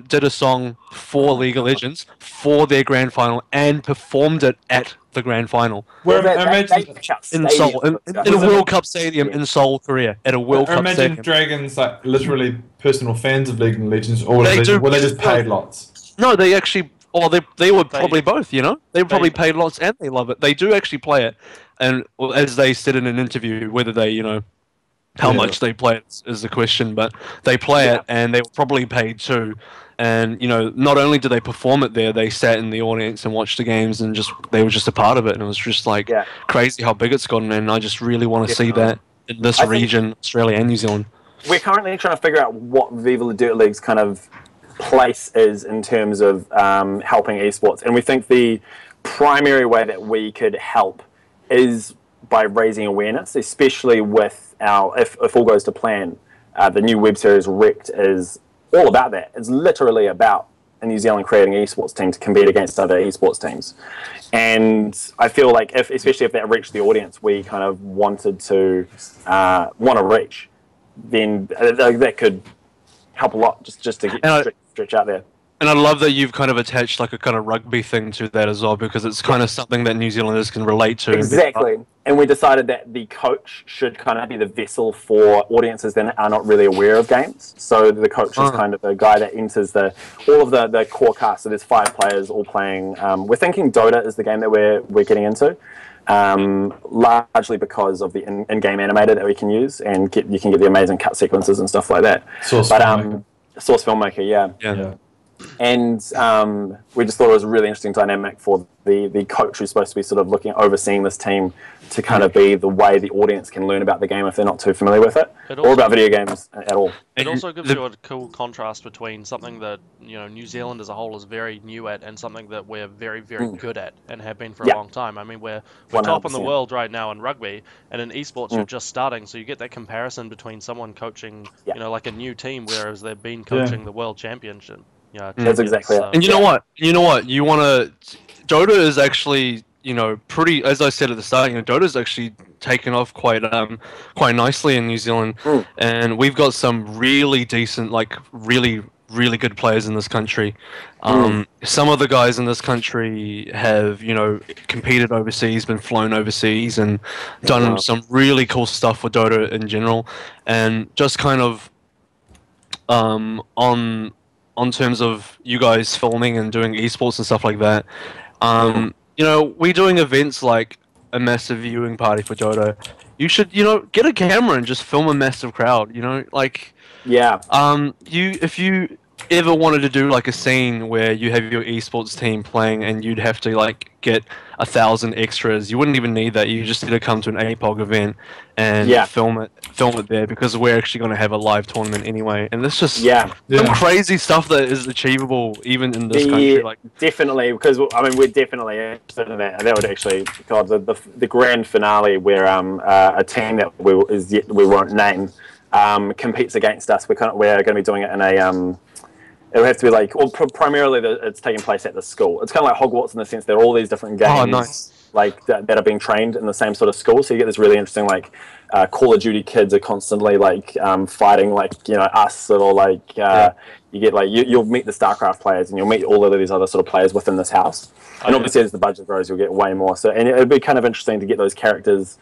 did a song for League of Legends for their grand final and performed it at the grand final. In Seoul, in a World Cup stadium in Seoul, Korea, at a World Cup stadium. Imagine Dragons like literally personal fans of League of Legends, or they just paid lots? No, they actually. Or they were probably both, They were probably paid lots and they love it. They do actually play it, and as they said in an interview, whether they, how much they play it is the question, but they play it and they were probably paid too. And not only did they perform it there, they sat in the audience and watched the games, and they were just a part of it. And it was just like crazy how big it's gotten. And I just really want to see that in this region, Australia and New Zealand. We're currently trying to figure out what Viva La Dirt League's kind of place is in terms of helping esports, and we think primary way that we could help is by raising awareness, especially with if all goes to plan, the new web series Wrecked is all about that. It's literally about in New Zealand creating an esports team to compete against other esports teams. And I feel like, especially if that reached the audience we kind of wanted to want to reach, then that could help a lot just to get stretch out there. And I love that you've kind of attached like a kind of rugby thing to that as well, because it's kind of something that New Zealanders can relate to. Exactly. And we decided that the coach should kind of be the vessel for audiences that are not really aware of games. So the coach is kind of the guy that enters all of the core cast. So there's 5 players all playing. We're thinking Dota is the game that we're getting into, largely because of the in-game animator that we can use, and you can get the amazing cut sequences and stuff like that. Source filmmaker, yeah. And we just thought it was a really interesting dynamic for the coach who's supposed to be sort of overseeing this team to kind of be the way the audience can learn about the game if they're not too familiar with it, or about video games at all. It also gives you a cool contrast between something that New Zealand as a whole is very new at and something that we're very, very good at and have been for a long time. I mean, we're top in the world right now in rugby, and in esports you're just starting, so you get that comparison between someone coaching, like a new team, whereas they've been coaching the world championship. Yeah, that's exactly it. And you know what? You want to... Dota is actually, pretty... As I said at the start, Dota's actually taken off quite nicely in New Zealand. And we've got some really decent, really, really good players in this country. Some of the guys in this country have, competed overseas, been flown overseas, and done some really cool stuff with Dota in general. And just kind of on terms of you guys filming and doing esports and stuff like that, we're doing events like a massive viewing party for Dota. You should, get a camera and just film a massive crowd, if you ever wanted to do like a scene where you have your esports team playing and you'd have to get 1,000 extras, you wouldn't even need that. You just need to come to an APOG event and film it there, because we're actually going to have a live tournament anyway. And it's just some crazy stuff that is achievable even in this country. Definitely, because we're definitely interested in that. And that would actually, God, the grand finale where a team that we won't name competes against us. We're going to be doing it in a it would have to be primarily it's taking place at the school. It's kind of like Hogwarts in the sense that all these different games that are being trained in the same sort of school. So you get this really interesting Call of Duty kids are constantly fighting us, or you get you'll meet the StarCraft players and you'll meet all of these other sort of players within this house. And obviously as the budget grows, you'll get way more. So and it'd be kind of interesting to get those characters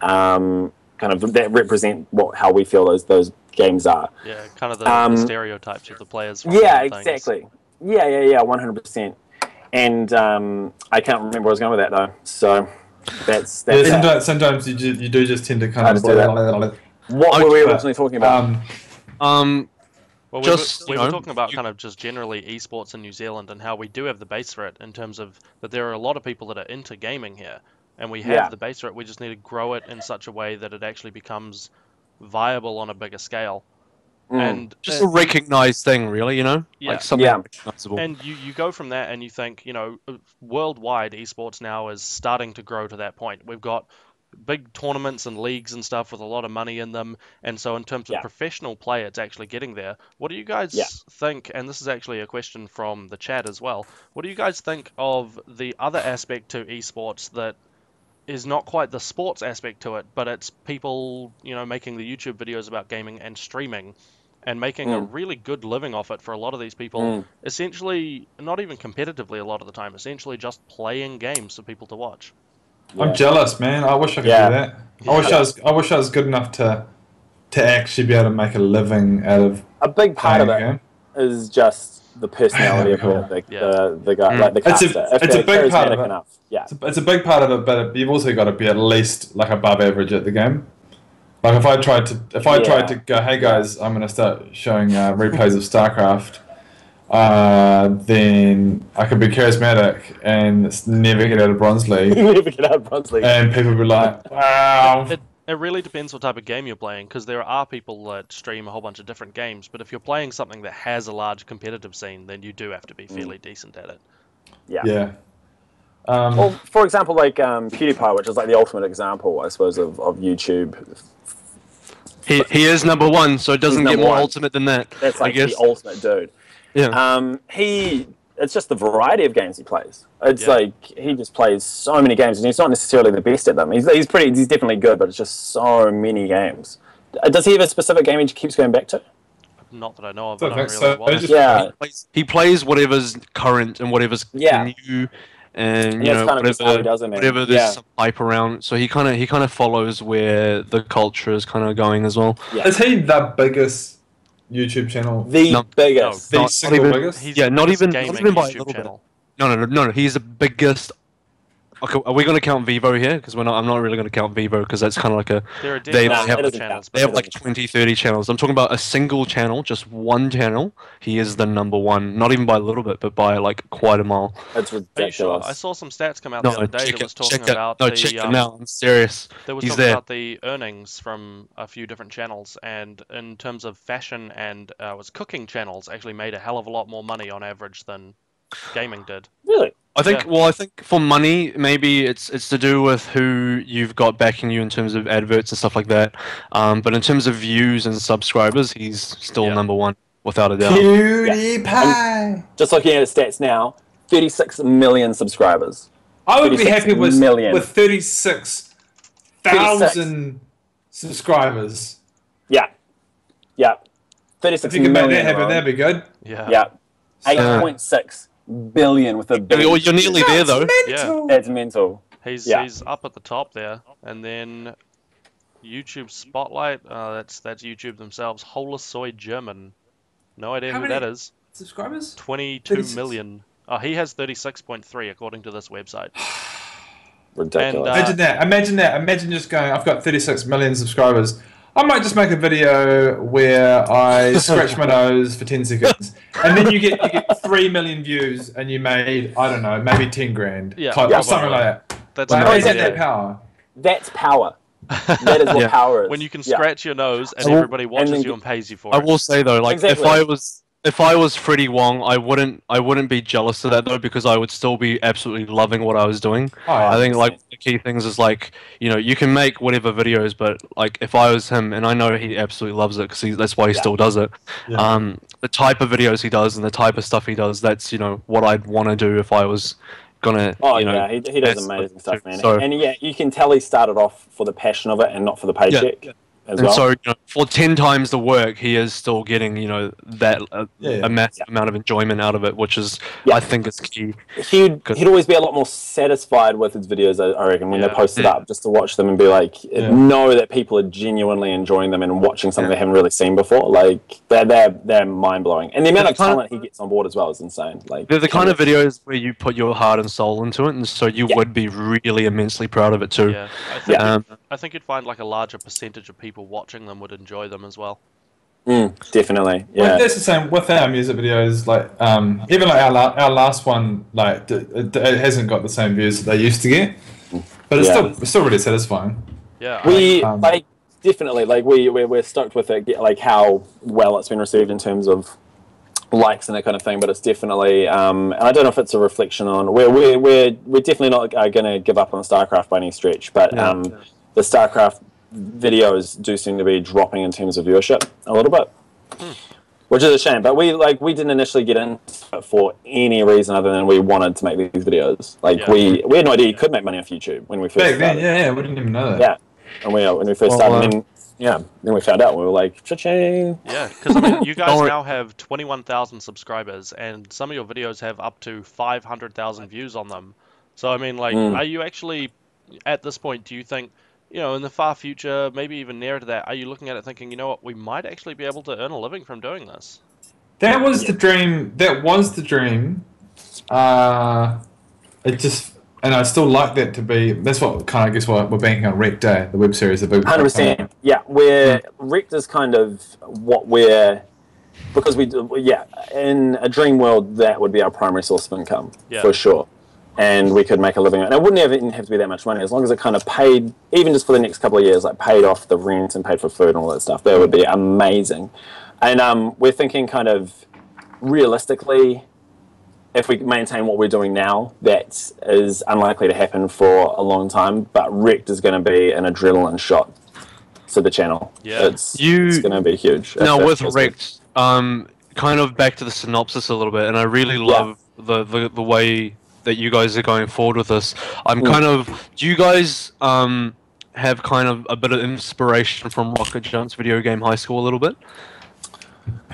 kind of that represent how we feel those games are. Yeah, kind of the stereotypes of the players. Yeah, exactly. Yeah, 100%. And I can't remember where I was going with that though. So that's sometimes you do just tend to kind of do that. What were we originally talking about? Well, we were talking about kind of just generally esports in New Zealand and how we do have the base for it, in terms of that there are a lot of people that are into gaming here, and we have the base for it. We just need to grow it in such a way that it actually becomes viable on a bigger scale. And just a recognized thing, really, like something recognizable. And you go from that and you think, worldwide esports now is starting to grow to that point. We've got big tournaments and leagues and stuff with a lot of money in them, and so in terms of professional play, it's actually getting there. What do you guys think, and this is actually a question from the chat as well, what do you guys think of the other aspect to esports that is not quite the sports aspect to it, but it's people, making the YouTube videos about gaming and streaming and making a really good living off it for a lot of these people, essentially, not even competitively a lot of the time, essentially just playing games for people to watch? I'm jealous, man. I wish I could do that. I wish I was good enough to actually be able to make a living out of a big part of it is just the personality of the guy, the caster. It's a big part of it. Enough. Yeah, it's a big part of it, but you've also got to be at least above average at the game. If I tried to go, hey guys, I'm going to start showing replays of StarCraft, then I could be charismatic and never get out of Bronze League. And people would be like, wow. It really depends what type of game you're playing, because there are people that stream a whole bunch of different games, but if you're playing something that has a large competitive scene, then you do have to be fairly decent at it. Yeah. Well, for example, like PewDiePie, which is like the ultimate example, I suppose, of YouTube. He is number one, so it doesn't get number more one. ultimate than that. That's I like guess. the ultimate dude. Yeah. It's just the variety of games he plays. It's Yeah. like he just plays so many games, and he's not necessarily the best at them. He's definitely good, but it's just so many games. Does he have a specific game he keeps going back to? Not that I know of. Don't I don't think really so. watch. Just- Yeah, He plays whatever's current and whatever's Yeah. new, and And you that's know kind of just how he whatever does it, man. whatever there's Yeah. some hype around. So he kind of follows where the culture is kind of going as well. yeah. Is he the biggest YouTube channel? The No. biggest. The not single even- biggest? He's Yeah, the not biggest even gaming by a YouTube little bit. channel. No. He's the biggest. Okay, are we going to count Vivo here? Because I'm not really going to count Vivo because that's kind of like a. There are They definitely have- other doesn't channels, count. but They have like 20, 30 channels. I'm talking about a single channel, just one channel. He is the number one, not even by a little bit, but by like quite a mile. It's are you ridiculous. sure? I saw some stats come out No, the other day check that was it. talking Check it. about No, the check it now. I'm serious. They were He's talking there. about the earnings from a few different channels, and in terms of fashion and was cooking channels, actually made a hell of a lot more money on average than gaming did. Really? I think. Yeah. Well, I think for money, maybe it's to do with who you've got backing you in terms of adverts and stuff like that. But in terms of views and subscribers, he's still Yeah. number one without a doubt. PewDiePie! Just looking at his stats now, 36 million subscribers. I would be 36 happy with million. 36,000 subscribers. Yeah. Yeah. If 36 you could make million. that happen, Ron. that'd be good. Yeah. Yeah. 8.6 billion with a You're B. nearly there though. Yeah. That's mental. He's Yeah. he's up at the top there, and then YouTube Spotlight. That's YouTube themselves. Holosoy German. No idea How who many- that is. Subscribers? 22 36. million. Oh, he has 36.3 according to this website. Ridiculous. And, Imagine that. Imagine just going, I've got 36 million subscribers. I might just make a video where I scratch my nose for 10 seconds. And then you get 3 million views and you made, I don't know, maybe 10 grand. Yeah, Type, yeah, or something like that. That's Like, amazing. is that power? That's power. That is what Yeah. power is. When you can Yeah. scratch your nose and I will- everybody watches then you and pays you for I it. will say though, like Exactly. if I was Freddie Wong, I wouldn't be jealous of that though because I would still be absolutely loving what I was doing. Oh, I think 100%. like the key things is like you can make whatever videos, but like if I was him, and I know he absolutely loves it because that's why he Yeah. still does it. Yeah. The type of videos he does and the type of stuff he does, that's what I'd want to do if I was gonna. Oh yeah, he does that's- amazing stuff, man. so- And yeah, you can tell he started off for the passion of it and not for the paycheck as And well. so for 10 times the work, he is still getting that Yeah. a massive amount of enjoyment out of it, which is Yeah. I think is key. He'd always be a lot more satisfied with his videos, I reckon, when Yeah. they're posted Yeah. up, just to watch them and be like, know that people are genuinely enjoying them and watching something they haven't really seen before. Like they're mind blowing, and the amount of kind of- talent he gets on board as well is insane. Like They're the kind of videos where you put your heart and soul into it, and so you Yeah. would be really immensely proud of it too. Yeah, Yeah. I think you'd find like a larger percentage of people watching them would enjoy them as well. Definitely, Well, yeah. that's the same with our music videos. Like, even like our last one, like it hasn't got the same views that they used to get, but it's Yeah. still really satisfying. Yeah, We Um, like definitely like we're stoked with it, like how well it's been received in terms of likes and that kind of thing. But it's definitely, and I don't know if it's a reflection on we're definitely not going to give up on StarCraft by any stretch. But the StarCraft videos do seem to be dropping in terms of viewership a little bit, which is a shame. But we didn't initially get into it for any reason other than we wanted to make these videos. Like Yeah. we had no idea you could make money off YouTube when we first Back then, started. yeah, we didn't even know that. Yeah, and when we first started, then we found out, and we were like, cha-ching. yeah, because I mean, you guys Don't worry. now have 21,000 subscribers, and some of your videos have up to 500,000 views on them. So I mean, like, are you actually at this point? Do you think, in the far future, maybe even nearer to that, are you looking at it thinking, you know what, we might actually be able to earn a living from doing this? That was the dream. That was the dream. It just, and I still like that to be. That's what kind of, I guess, what we're banking on Rec Day, the web series. 100%. Yeah, Wrecked is kind of what because in a dream world, that would be our primary source of income, for sure. And we could make a living. And it wouldn't even have to be that much money, as long as it kind of paid, even just for the next couple of years, like paid off the rent and paid for food and all that stuff. That would be amazing. And we're thinking kind of realistically, if we maintain what we're doing now, that is unlikely to happen for a long time. But Wrecked is going to be an adrenaline shot to the channel. Yeah. It's going to be huge. Now with Wrecked, kind of back to the synopsis a little bit, and I really love the way that you guys are going forward with this. I'm kind of. Do you guys have kind of a bit of inspiration from Rocket Jump's video game High School a little bit?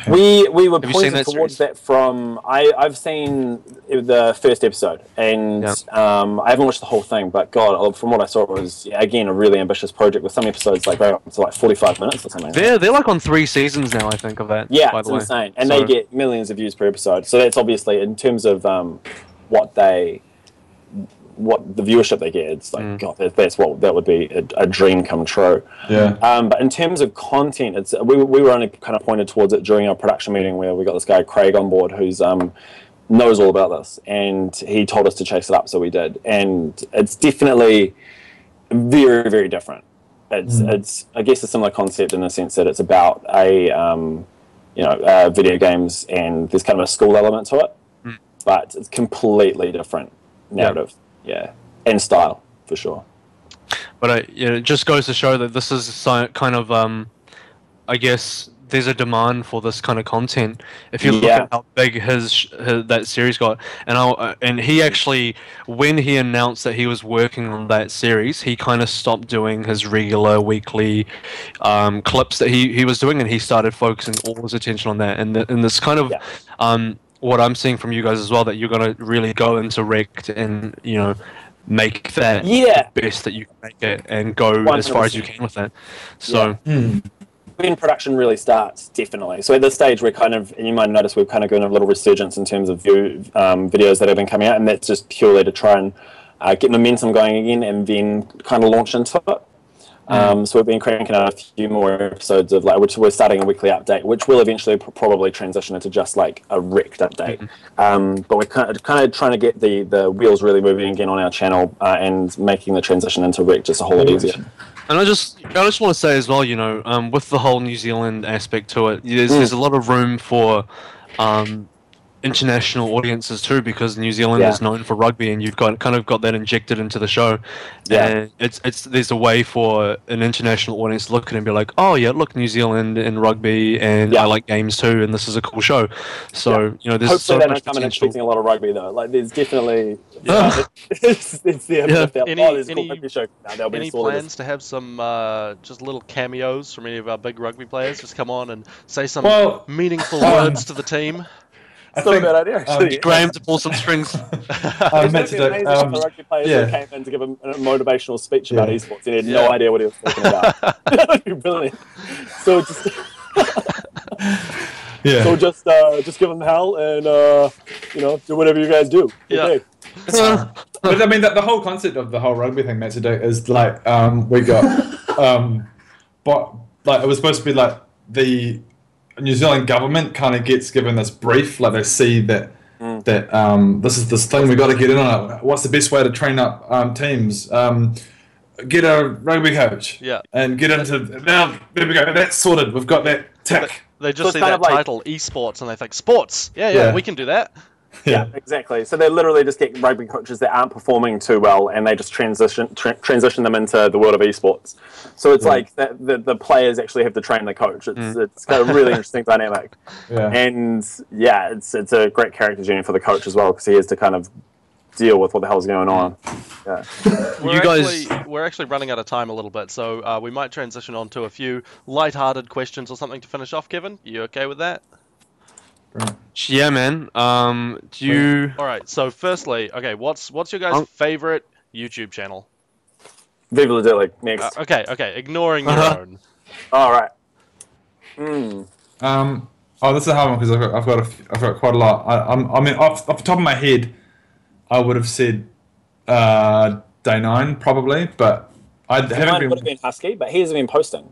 We were pointed that towards series? that from I've seen the first episode, and I haven't watched the whole thing, but God, from what I saw, it was again a really ambitious project with some episodes like going up to like 45 minutes or something. They're like on 3 seasons now, I think, of that. Yeah, by it's the way. insane, and they get millions of views per episode. So that's obviously in terms of what the viewership they get. It's like God, that would be a dream come true. Yeah. But in terms of content, we were only kind of pointed towards it during our production meeting where we got this guy Craig on board who's knows all about this, and he told us to chase it up, so we did. And it's definitely very, very different. It's I guess a similar concept in the sense that it's about video games, and there's kind of a school element to it, but it's completely different narrative. Yeah, and style for sure. But it just goes to show that this is kind of, I guess, there's a demand for this kind of content. If you look at how big his that series got, and he actually, when he announced that he was working on that series, he kind of stopped doing his regular weekly clips that he was doing, and he started focusing all his attention on that. And this kind of what I'm seeing from you guys as well, that you're going to really go into Rect and, make that the best that you can make it and go 100%. As far as you can with that. So when production really starts, definitely. So at this stage, we're kind of, and you might notice we've kind of given a little resurgence in terms of videos that have been coming out, and that's just purely to try and get momentum going again and then kind of launch into it. So we've been cranking out a few more episodes of which we're starting a weekly update, which will eventually probably transition into just like a Wrecked update. But we're kind of trying to get the wheels really moving again on our channel and making the transition into Wrecked just a whole lot easier. And I just want to say as well, with the whole New Zealand aspect to it, there's a lot of room for international audiences too, because New Zealand is known for rugby, and you've got that injected into the show. And there's a way for an international audience to look at it and be like, oh yeah, look, New Zealand and rugby, and I like games too, and this is a cool show. So there's hopefully so they much don't come in potential. expecting a lot of rugby though. Like there's definitely it's there. But if they're there's a cool rugby show. They'll be any plans to have some just little cameos from any of our big rugby players just come on and say some meaningful words to the team? It's not a bad idea, actually. Graham to pull some strings. I meant to do. The rugby players came in to give a motivational speech about esports, and he had no idea what he was talking about. That would be brilliant. So just, just give them hell and do whatever you guys do. Okay. But I mean, the whole concept of the whole rugby thing, Matt, today is like we got, but like it was supposed to be like the New Zealand government kind of gets given this brief, like they see that this is this thing we got to get in on it. What's the best way to train up teams? Get a rugby coach, and get into now. There we go. That's sorted. We've got that tick. They just see that title, esports, and they think sports. Yeah, we can do that. Yeah, exactly. So they literally just get rugby coaches that aren't performing too well, and they just transition them into the world of esports. So it's like the players actually have to train the coach. It's got a really interesting dynamic. And it's a great character journey for the coach as well, because he has to kind of deal with what the hell's going on. We're actually running out of time a little bit, so we might transition on to a few light-hearted questions or something to finish off. Kevin, you okay with that? Yeah, man. Do you? All right. So, firstly, what's your guys' favorite YouTube channel? Viva La Dilly, next. Okay. Ignoring your own. All right. This is a hard one because I've got quite a lot. I mean, off the top of my head, I would have said Day 9 probably, but I haven't been. Would have been Husky, but he hasn't been posting.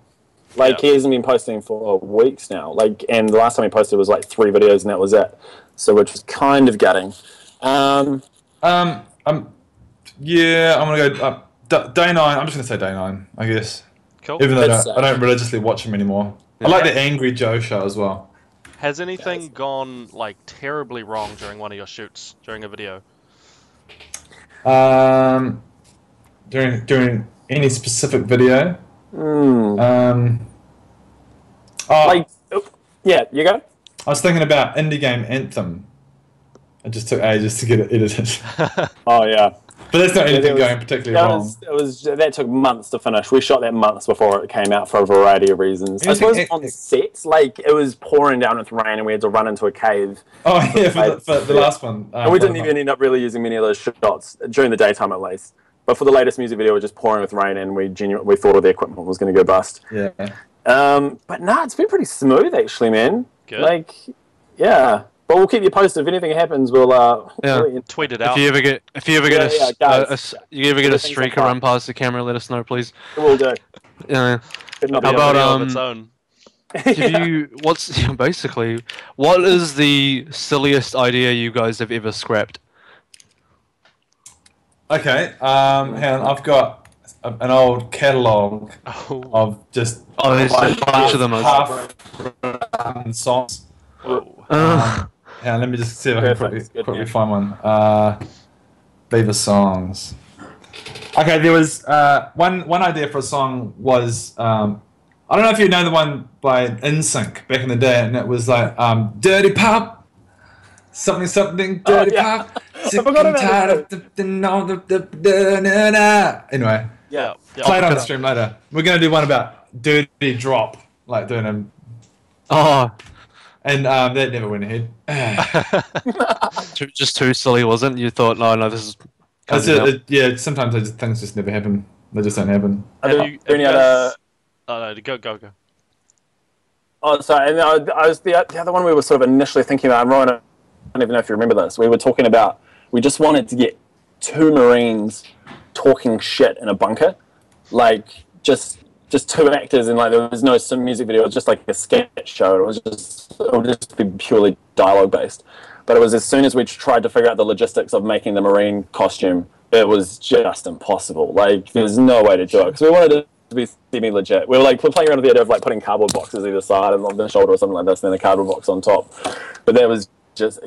He hasn't been posting for weeks now. And the last time he posted was 3 videos, and that was it. So, which was kind of gutting. I'm gonna go Day 9. I'm just gonna say Day 9, I guess. Cool. Even though I don't religiously watch him anymore. I like the Angry Joe show as well. Has anything gone like terribly wrong during one of your shoots during a video? During any specific video. Mm. Oh, Like, yeah, you go. I was thinking about indie game Anthem. It just took ages to get it edited. Oh yeah. But that's not Yeah, anything going particularly wrong. That took months to finish. We shot that months before it came out for a variety of reasons. I suppose on set, like it was pouring down with rain and we had to run into a cave. Oh yeah, for the last one. And we didn't even end up really using many of those shots during the daytime at least. But for the latest music video, it was just pouring with rain and we thought all the equipment was going to go bust. Yeah. But no, it's been pretty smooth actually, man. Good. Like, yeah. But we'll keep you posted. If anything happens, we'll Tweet it out. If you ever get guys. you ever get a Everything's streaker on run past the camera, let us know, please. We'll do. Yeah. Could not How be about, Video of its own. Have you basically what is the silliest idea you guys have ever scrapped? Okay, hang on. I've got an old catalogue of just there's a bunch of them. half-written songs. Yeah, let me just see if I can quickly find one. Viva songs. Okay, there was one idea for a song was I don't know if you know the one by NSYNC back in the day, and it was like Dirty Pop, something Dirty Pop. Sick and tired of anyway. Yeah. Play it on the stream later. We're gonna do one about Dirty Drop, like doing a. Oh, And that never went ahead. just too silly, wasn't it? You thought, no, this is. Yeah, sometimes things just never happen. They just don't happen. Are there any other? Oh no, go. Oh, sorry. And I was the other one we were sort of initially thinking about. And Ryan, I don't even know if you remember this. We were talking about we just wanted to get two Marines talking shit in a bunker, like just two actors, and like there was no some music video. It was just like a sketch show. It would just be purely dialogue based. But it was as soon as we tried to figure out the logistics of making the Marine costume, it was just impossible. Like there's no way to do it because we wanted it to be semi-legit. We were like playing around with the idea of like putting cardboard boxes either side and on the shoulder or something like this, and then a cardboard box on top. But that was just.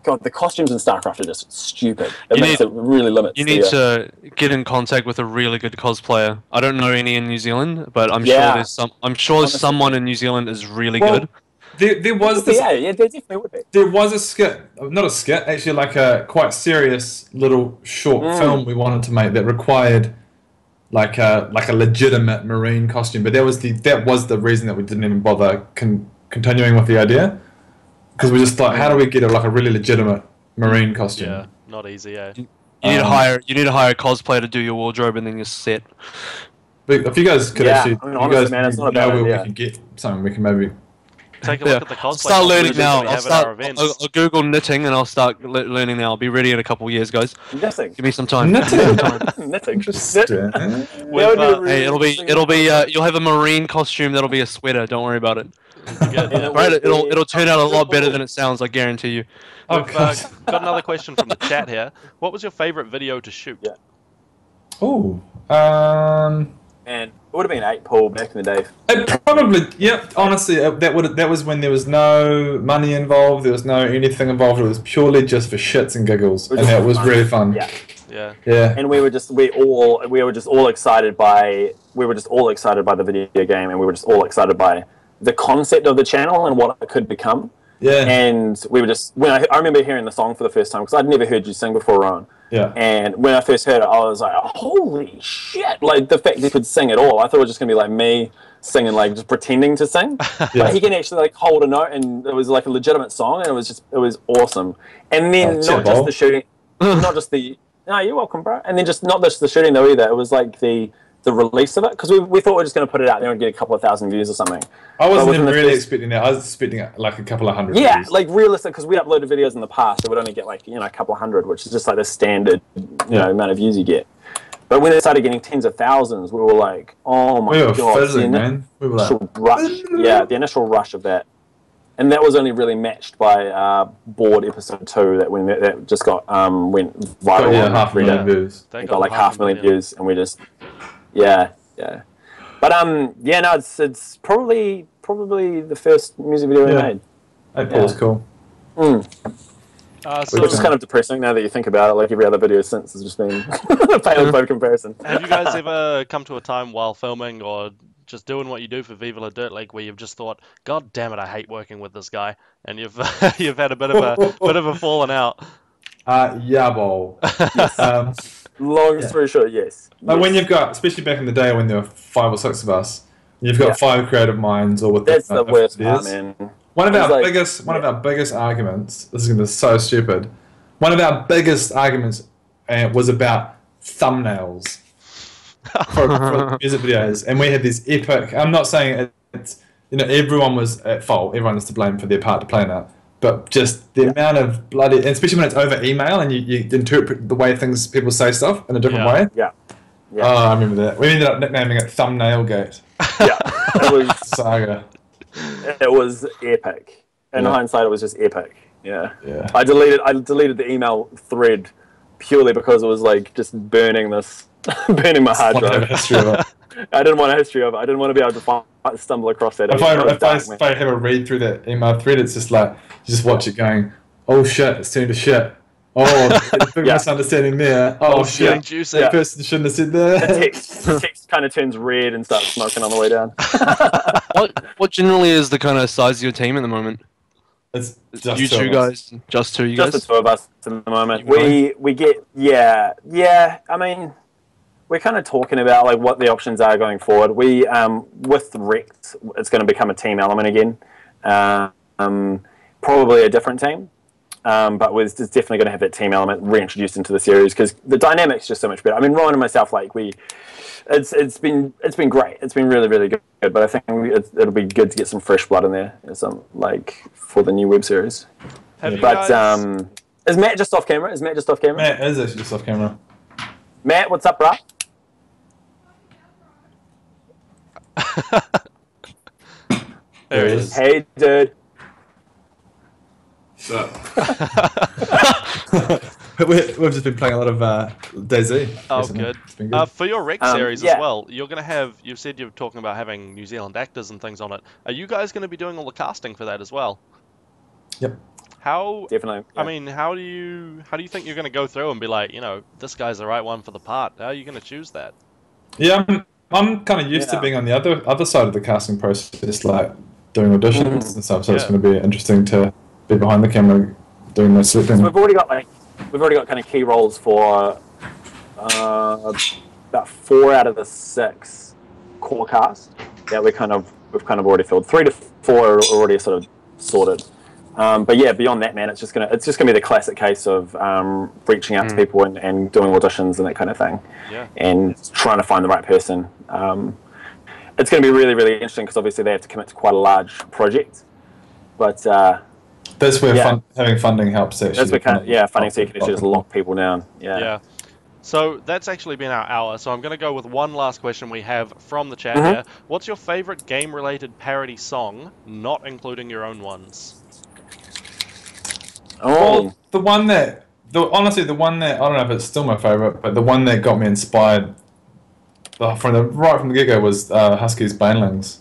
God, the costumes in StarCraft are just stupid. It really limits. You need to get in contact with a really good cosplayer. I don't know any in New Zealand, but I'm sure there's someone in New Zealand is really good. There was this. Yeah, there definitely would be. There was a skit, not a skit, actually, like a quite serious little short film we wanted to make that required like a legitimate Marine costume. But that was the reason that we didn't even bother continuing with the idea. Because we just thought, how do we get a really legitimate Marine costume? Yeah, not easy, eh? You need to hire a cosplayer to do your wardrobe and then your set. But if you guys could actually, honestly, man, it's not a bad where idea. we can get something, we can maybe. Take a look at the cosplay. Start learning now. I'll I'll Google knitting and I'll start learning now. I'll be ready in a couple of years, guys. Knitting. Give me some time. Knitting. Hey, it'll be. You'll have a Marine costume that'll be a sweater. Don't worry about it. Right, it'll turn out a lot better than it sounds. I guarantee you. We've got another question from the chat here. What was your favorite video to shoot? Yeah. Oh, And it would have been 8 Paul back in the day. it probably, yeah. Honestly, that was when there was no money involved. There was no anything involved. It was purely just for shits and giggles, and that was really fun. Yeah. Yeah. And we were just all excited by the video game, and we were just all excited by the concept of the channel and what it could become. Yeah. And we were just I remember hearing the song for the first time because I'd never heard you sing before, Ron. Yeah. And when I first heard it, I was like, holy shit! Like the fact he could sing at all. I thought it was just gonna be like me singing, like just pretending to sing. But he can actually like hold a note, and it was like a legitimate song, and it was awesome. And then not just the shooting, not just the. No, you're welcome, bro. And then just not just the shooting though either. It was like the release of it because we thought we were just going to put it out there and get a couple of thousand views or something. I wasn't even really expecting that. I was expecting like a couple of hundred. Yeah, views. like realistic because we uploaded videos in the past, it would only get like a couple of hundred, which is just like the standard amount of views you get. But when it started getting tens of thousands, we were like, oh my god! We were fizzing, man. We were like, the initial rush of that, and that was only really matched by Board episode 2 that just got went viral. Yeah, 500,000 views. It got like 500,000 views, and we just. Yeah. But no, it's probably the first music video we made. 8ball's cool. So Which is kind of depressing now that you think about it. Like every other video since has just been failed by comparison. have you guys ever come to a time while filming or just doing what you do for Viva La Dirt League where you've just thought, God damn it, I hate working with this guy, and you've you've had a bit of a falling out? Yeah, ball. Long story short, yes. Like when you've got, especially back in the day when there were 5 or 6 of us, you've got 5 creative minds, or with That's the worst part, ideas. man. One of It's our like- biggest arguments. This is gonna be so stupid. One of our biggest arguments was about thumbnails for music videos, and we had these epic. I'm not saying it's everyone was at fault. Everyone is to blame for their part to play in it. But just the amount of bloody, and especially when it's over email and you interpret the way people say stuff in a different way. Yeah. Oh, I remember that. We ended up nicknaming it Thumbnail Gate. Yeah. It was Saga. it was epic. In hindsight, it was just epic. Yeah. Yeah. I deleted the email thread purely because it was like just burning my hard Want to have a drive. history of it. I didn't want a history of it. I didn't want to be able to stumble across that. If I have a read through that email thread, it's just like you just watch it going, oh shit, it's turned to shit. Oh, there's a big misunderstanding there. Oh Getting shit, juicy. that person shouldn't have said that. the text kind of turns red and starts smoking on the way down. What generally is the kind of size of your team at the moment? It's just You two guys, just two you Just the guys. two of us at the moment. You We get I mean, we're kind of talking about like what the options are going forward. We with Rex, it's going to become a team element again. Probably a different team, but it's definitely going to have that team element reintroduced into the series because the dynamics just so much better. I mean, Ryan and myself, like it's been great. It's been really really good. But I think it'll be good to get some fresh blood in there, some like for the new web series. Have you But guys... is Matt just off camera? Matt is actually just off camera. Matt, what's up, bruh? There he is. Hey, dude. So. We've just been playing a lot of DayZ. Oh, recently. good. It's been good. For your Rex series yeah. as well, you're going to have, you said you're talking about having New Zealand actors and things on it. Are you guys going to be doing all the casting for that as well? Yep. How, Definitely. I mean, how do you think you're going to go through and be like, this guy's the right one for the part? How are you going to choose that? Yeah, I'm kind of used to being on the other side of the casting process, like doing auditions and stuff. So it's going to be interesting to be behind the camera doing those slipping. So we've already got kind of key roles for about 4 out of the 6 core cast that we've kind of already filled. 3 to 4 are already sort of sorted. But yeah, beyond that, man, it's just gonna be the classic case of reaching out to people and doing auditions and that kind of thing, and trying to find the right person. It's going to be really, really interesting because obviously they have to commit to quite a large project. But that's where having funding helps. Actually, that's where funding so you can actually just lock people down. Yeah. So that's actually been our hour. So I'm going to go with one last question we have from the chat here. What's your favorite game-related parody song, not including your own ones? Well, honestly, the one that I don't know if it's still my favorite, but the one that got me inspired right from the get-go was Husky's Banelings.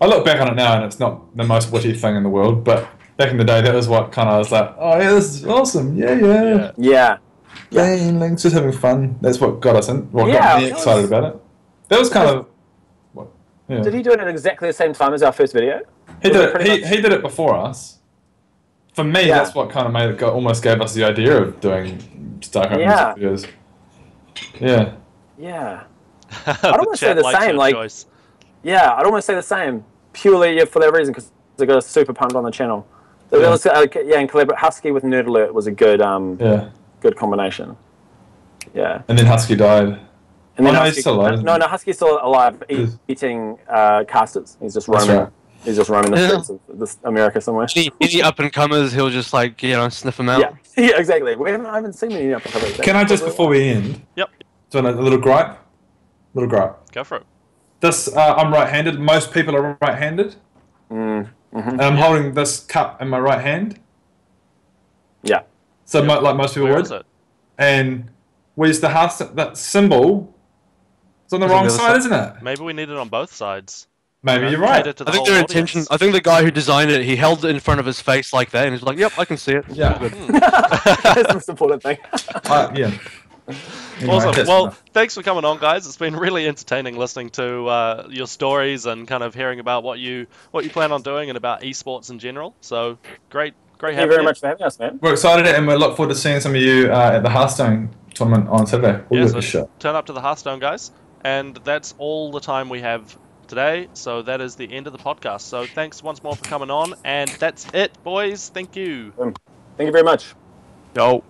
I look back on it now and it's not the most witty thing in the world, but back in the day, that was what kind of I was like, oh yeah, this is awesome, yeah. Banelings, just having fun. That's what got us in. What got me excited about it. That was kind of. Yeah. Did he do it at exactly the same time as our first video? He did it before us. For me, that's what kind of made it almost gave us the idea of doing Starcraft music videos. Yeah. Yeah. I'd almost say the same. Choice. Yeah, I'd almost say the same. Purely for that reason, because they got us super pumped on the channel. So and collaborate. Husky with Nerd Alert was a good good combination. Yeah. And then Husky died. And then he's still alive. No, Husky's still alive, eating casters. He's just roaming. Right. He's just roaming the streets of this America somewhere. Any up and comers, he'll just sniff them out. Yeah, exactly. I haven't seen many up and comers. Can I just before we end? Yep. Do a little gripe? Go for it. This I'm right-handed. Most people are right-handed. And I'm holding this cup in my right hand. Yeah. So like most people Where would. is it? And where's that symbol? It's on the wrong side, isn't it? Maybe we need it on both sides. Maybe you're right. cater to the I think whole their audience. intention. I think the guy who designed it, he held it in front of his face like that, and he's like, "Yep, I can see it." Yeah. Good. That's the most important thing. Yeah. Anyway, Awesome. that's Well, enough. thanks for coming on, guys. It's been really entertaining listening to your stories and kind of hearing about what you plan on doing and about esports in general. So great Thank you having very you. much for having us, man. We're excited and we look forward to seeing some of you at the Hearthstone tournament on Saturday. We'll Yeah, give so it a shot. turn up to the Hearthstone, guys. And that's all the time we have today. So that is the end of the podcast. So thanks once more for coming on. And that's it, boys. Thank you. Thank you very much. Yo.